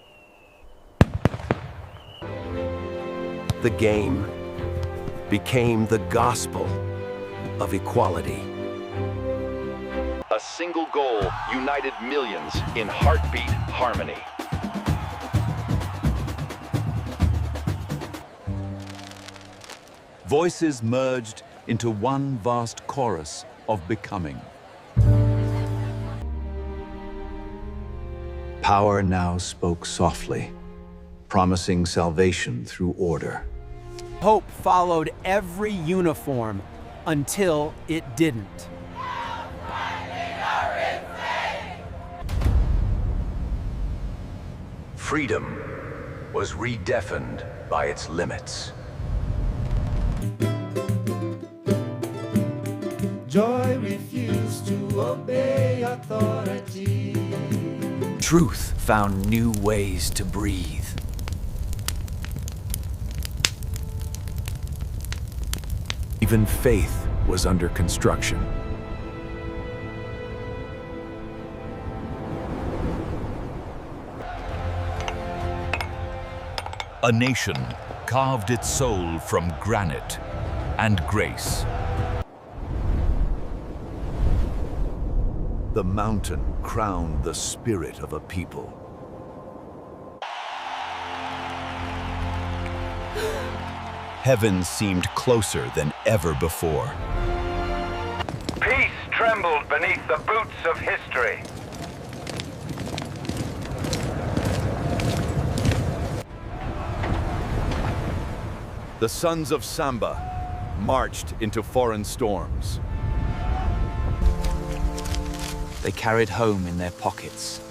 The game became the gospel of equality. A single goal united millions in heartbeat harmony. Voices merged into one vast chorus of becoming. Power now spoke softly, promising salvation through order. Hope followed every uniform until it didn't. Freedom was redefined by its limits. Joy refused to obey authority. Truth found new ways to breathe. Even faith was under construction. A nation carved its soul from granite and grace. The mountain crowned the spirit of a people. Heaven seemed closer than ever before. Peace trembled beneath the boots of history. The sons of Samba marched into foreign storms. They carried home in their pockets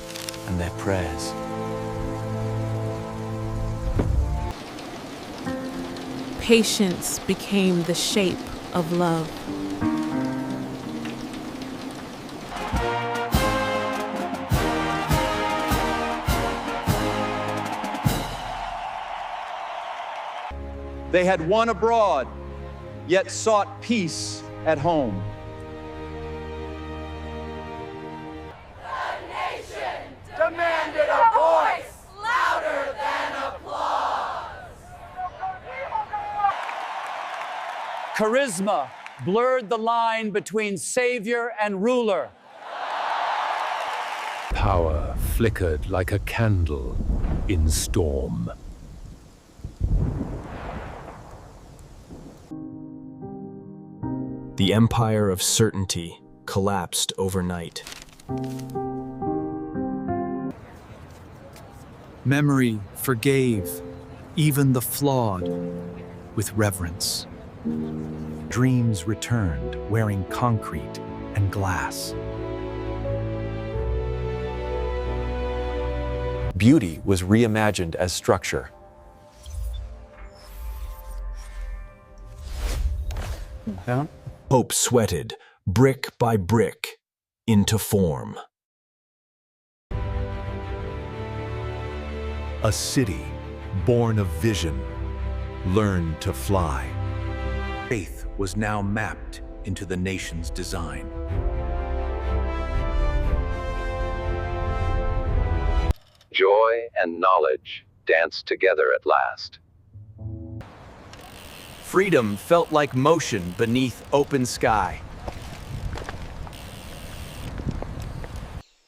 and their prayers. Patience became the shape of love. They had won abroad, yet sought peace at home. The nation demanded a voice louder than applause. Charisma blurred the line between savior and ruler. Power flickered like a candle in storm. The empire of certainty collapsed overnight. Memory forgave even the flawed with reverence. Dreams returned wearing concrete and glass. Beauty was reimagined as structure. Hope sweated, brick by brick, into form. A city born of vision learned to fly. Faith was now mapped into the nation's design. Joy and knowledge danced together at last. Freedom felt like motion beneath open sky.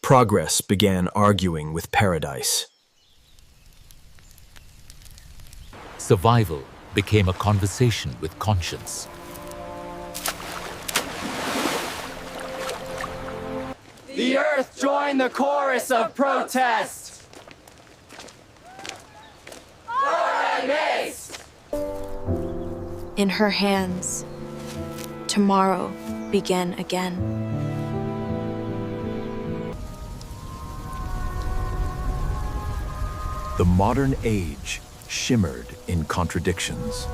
Progress began arguing with paradise. Survival became a conversation with conscience. The earth joined the chorus of protest. In her hands, tomorrow began again. The modern age shimmered in contradictions.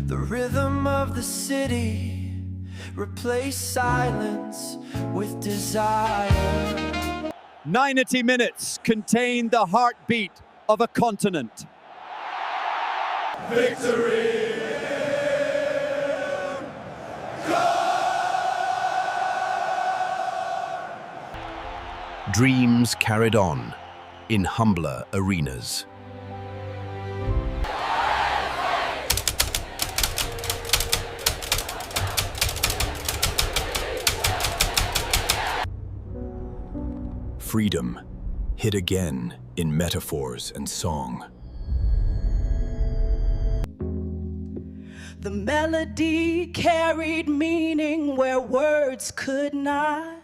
The rhythm of the city replaced silence with desire. 90 minutes contained the heartbeat of a continent. Victory! Dreams carried on in humbler arenas. Freedom hid again in metaphors and song. The melody carried meaning where words could not.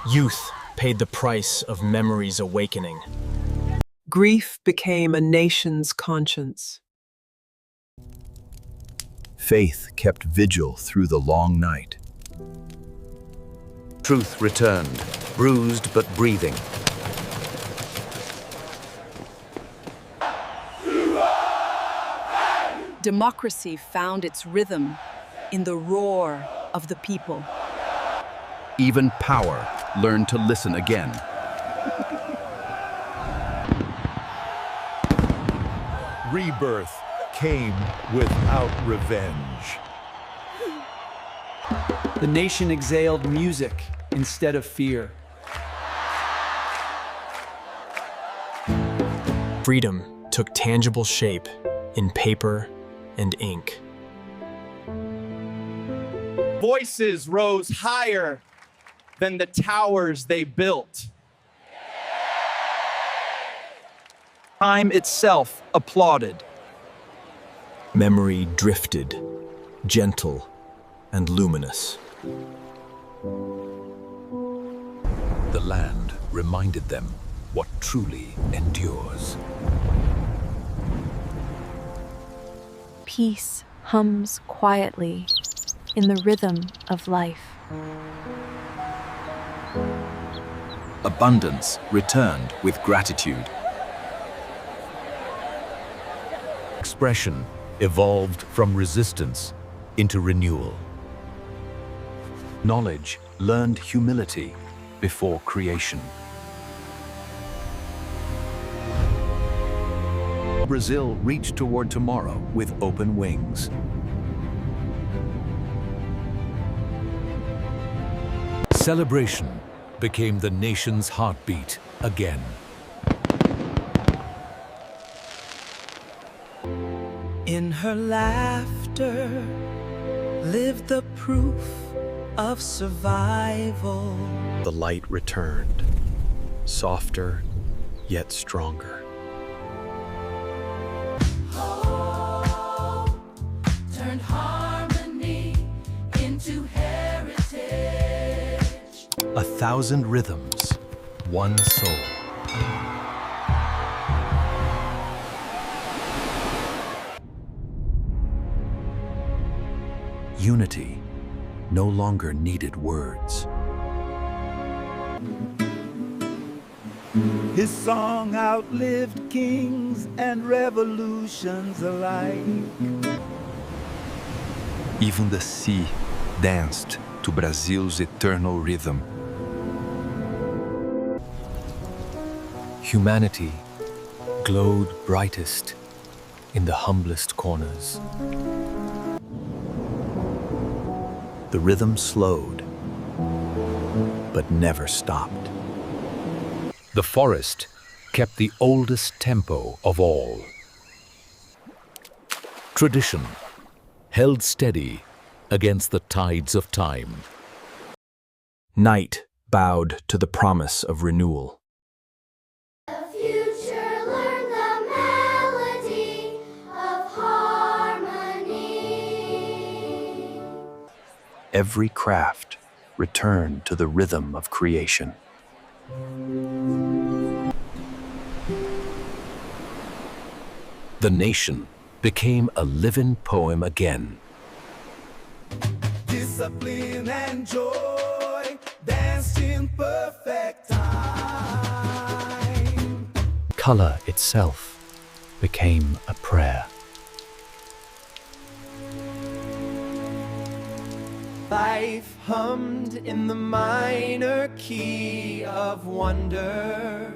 Youth paid the price of memory's awakening. Grief became a nation's conscience. Faith kept vigil through the long night. Truth returned, bruised but breathing. Democracy found its rhythm in the roar of the people. Even power learned to listen again. Rebirth came without revenge. The nation exhaled music instead of fear. Freedom took tangible shape in paper and ink. Voices rose higher than the towers they built. Time itself applauded. Memory drifted, gentle and luminous. The land reminded them what truly endures. Peace hums quietly in the rhythm of life. Abundance returned with gratitude. Expression evolved from resistance into renewal. Knowledge learned humility before creation. Brazil reached toward tomorrow with open wings. Celebration became the nation's heartbeat again. In her laughter lived the proof of survival. The light returned, softer yet stronger. 1,000 rhythms, one soul. Unity no longer needed words. His song outlived kings and revolutions alike. Even the sea danced to Brazil's eternal rhythm. Humanity glowed brightest in the humblest corners. The rhythm slowed, but never stopped. The forest kept the oldest tempo of all. Tradition held steady against the tides of time. Night bowed to the promise of renewal. The future learned the melody of harmony. Every craft returned to the rhythm of creation. The nation became a living poem again. Discipline and joy danced in perfect time. Color itself became a prayer. Life hummed in the minor key of wonder.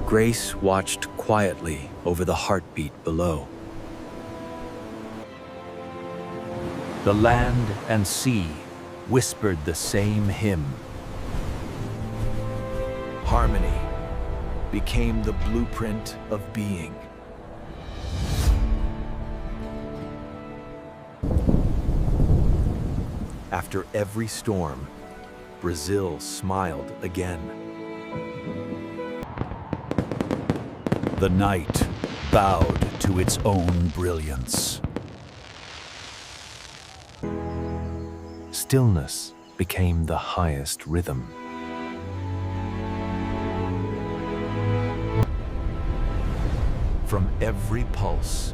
Grace watched quietly over the heartbeat below. The land and sea whispered the same hymn. Harmony became the blueprint of being. After every storm, Brazil smiled again. The night bowed to its own brilliance. Stillness became the highest rhythm. From every pulse,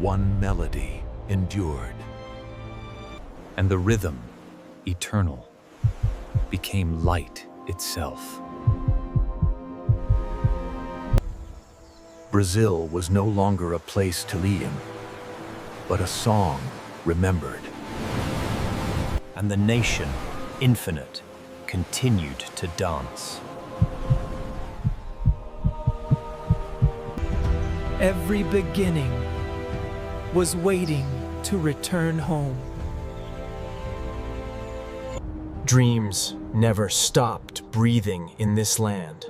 one melody endured. And the rhythm, eternal, became light itself. Brazil was no longer a place to live in, but a song remembered. And the nation, infinite, continued to dance. Every beginning was waiting to return home. Dreams never stopped breathing in this land.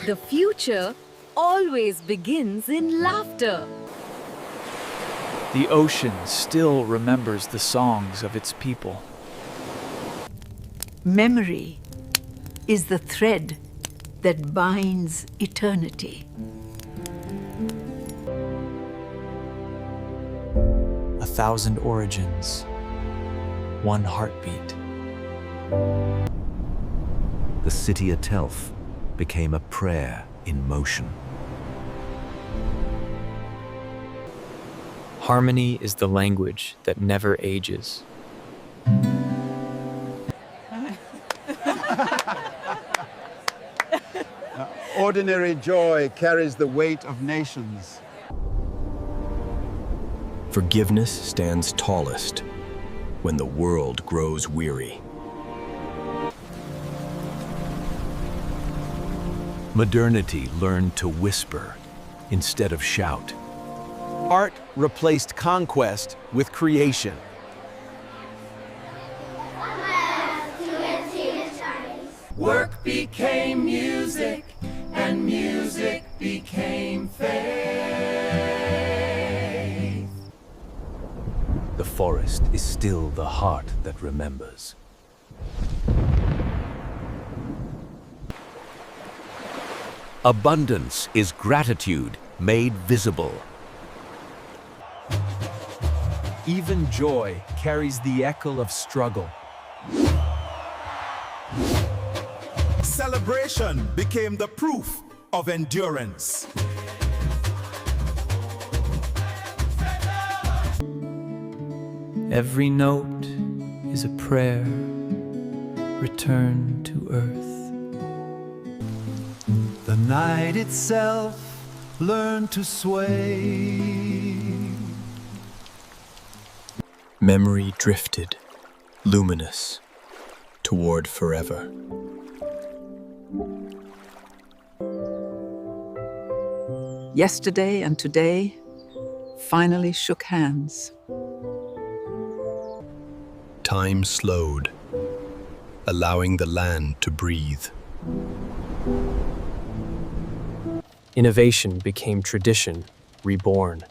The future always begins in laughter. The ocean still remembers the songs of its people. Memory is the thread that binds eternity. 1,000 origins, one heartbeat. The city itself became a prayer in motion. Harmony is the language that never ages. Ordinary joy carries the weight of nations. Forgiveness stands tallest when the world grows weary. Modernity learned to whisper instead of shout. Art replaced conquest with creation. Work became music, and music became faith. The forest is still the heart that remembers. Abundance is gratitude made visible. Even joy carries the echo of struggle. Celebration became the proof of endurance. Every note is a prayer, return to earth. The night itself learned to sway. Memory drifted, luminous, toward forever. Yesterday and today finally shook hands. Time slowed, allowing the land to breathe. Innovation became tradition, reborn.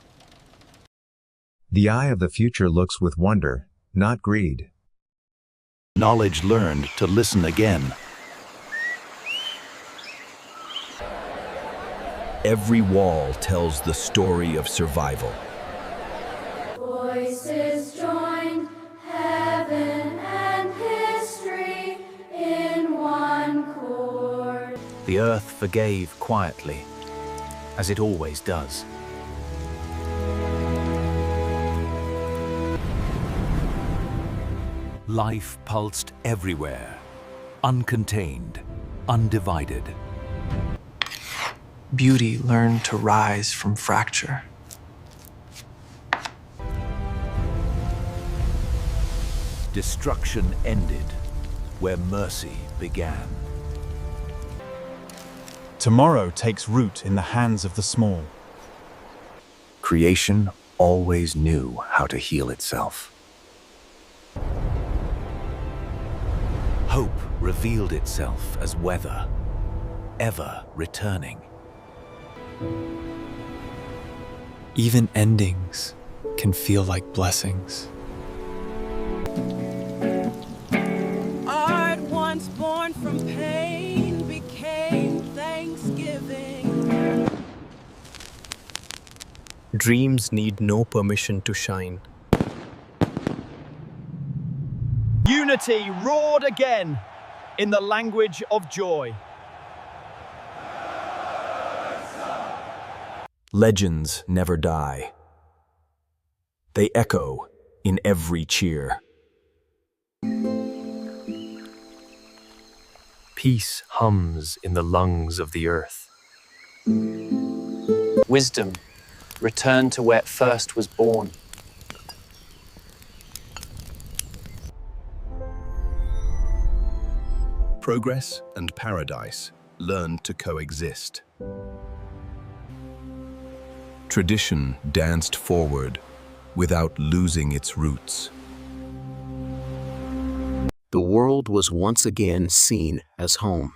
The eye of the future looks with wonder, not greed. Knowledge learned to listen again. Every wall tells the story of survival. Voices joined, heaven and history in one chord. The earth forgave quietly, as it always does. Life pulsed everywhere, uncontained, undivided. Beauty learned to rise from fracture. Destruction ended where mercy began. Tomorrow takes root in the hands of the small. Creation always knew how to heal itself. Hope revealed itself as weather, ever returning. Even endings can feel like blessings. Art once born from pain became thanksgiving. Dreams need no permission to shine. Unity roared again in the language of joy. Legends never die. They echo in every cheer. Peace hums in the lungs of the earth. Wisdom returned to where it first was born. Progress and paradise learned to coexist. Tradition danced forward without losing its roots. The world was once again seen as home.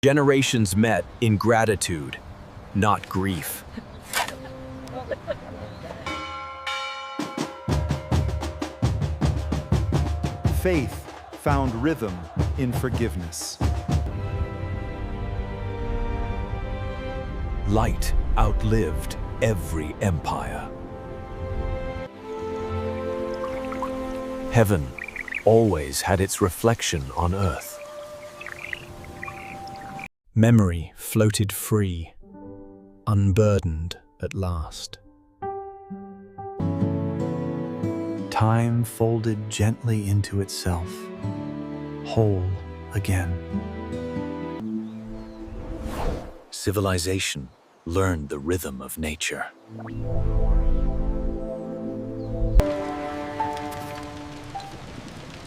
Generations met in gratitude, not grief. Faith found rhythm in forgiveness. Light outlived every empire. Heaven always had its reflection on earth. Memory floated free, unburdened at last. Time folded gently into itself, whole again. Civilization learned the rhythm of nature.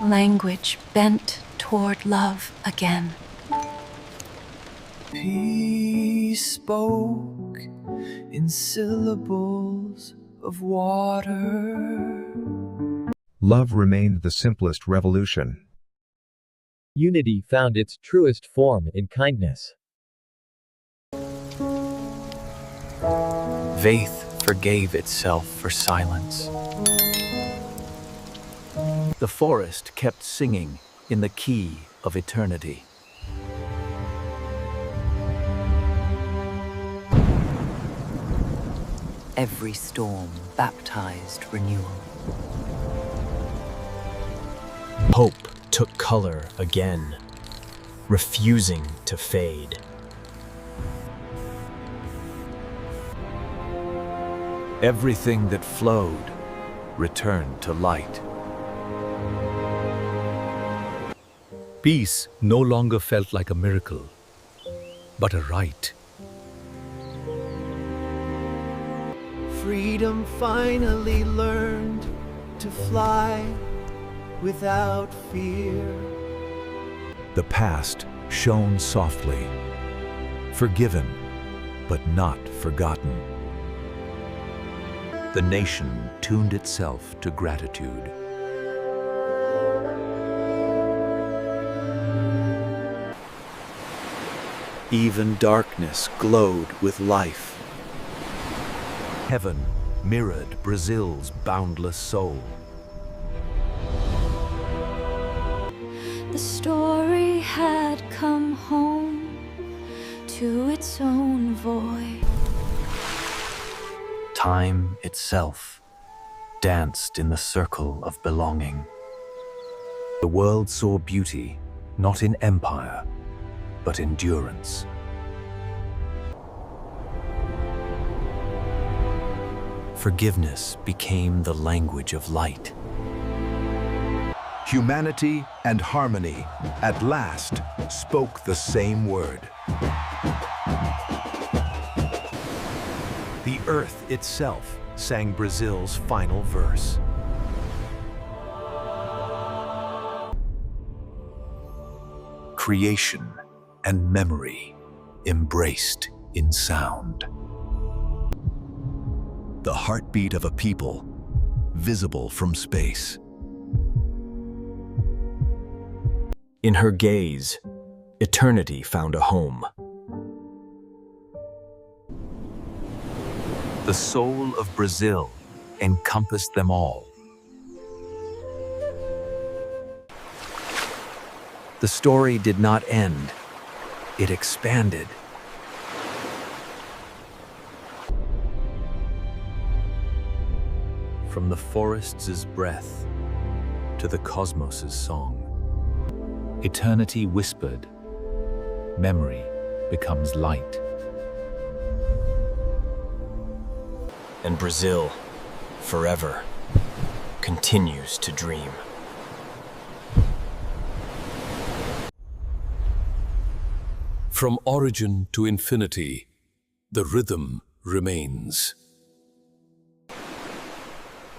Language bent toward love again. He spoke in syllables of water. Love remained the simplest revolution. Unity found its truest form in kindness. Faith forgave itself for silence. The forest kept singing in the key of eternity. Every storm baptized renewal. Hope took color again, refusing to fade. Everything that flowed returned to light. Peace no longer felt like a miracle, but a right. Freedom finally learned to fly without fear. The past shone softly, forgiven but not forgotten. The nation tuned itself to gratitude. Even darkness glowed with life. Heaven mirrored Brazil's boundless soul. The story had come home to its own void. Time itself danced in the circle of belonging. The world saw beauty, not in empire, but endurance. Forgiveness became the language of light. Humanity and harmony at last spoke the same word. The earth itself sang Brazil's final verse. Creation and memory embraced in sound. The heartbeat of a people, visible from space. In her gaze, eternity found a home. The soul of Brazil encompassed them all. The story did not end. It expanded. From the forest's breath to the cosmos's song, eternity whispered, memory becomes light. And Brazil, forever, continues to dream. From origin to infinity, the rhythm remains.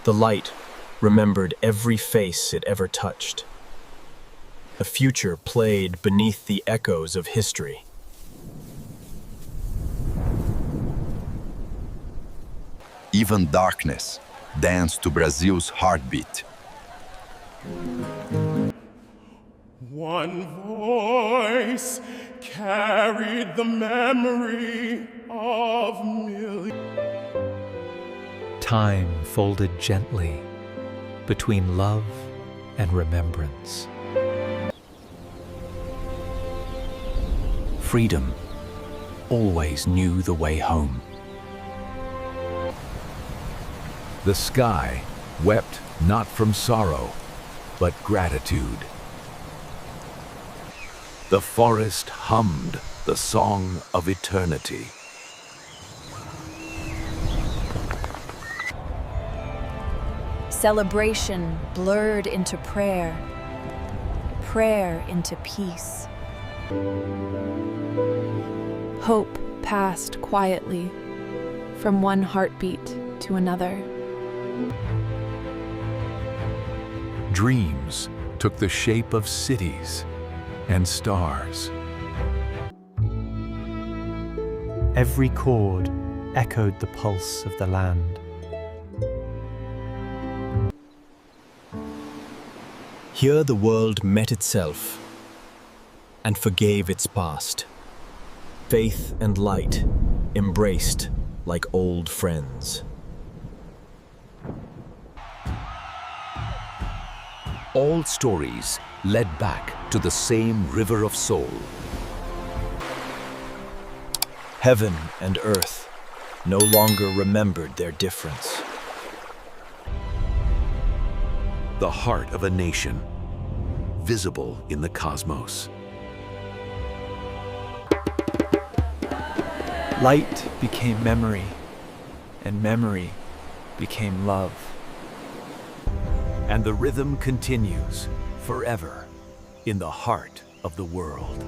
The light remembered every face it ever touched. A future played beneath the echoes of history. Even darkness danced to Brazil's heartbeat. One voice carried the memory of millions. Time folded gently between love and remembrance. Freedom always knew the way home. The sky wept not from sorrow, but gratitude. The forest hummed the song of eternity. Celebration blurred into prayer, prayer into peace. Hope passed quietly from one heartbeat to another. Dreams took the shape of cities and stars. Every chord echoed the pulse of the land. Here the world met itself and forgave its past. Faith and light embraced like old friends. All stories led back to the same river of soul. Heaven and earth no longer remembered their difference. The heart of a nation, visible in the cosmos. Light became memory, and memory became love. And the rhythm continues forever in the heart of the world.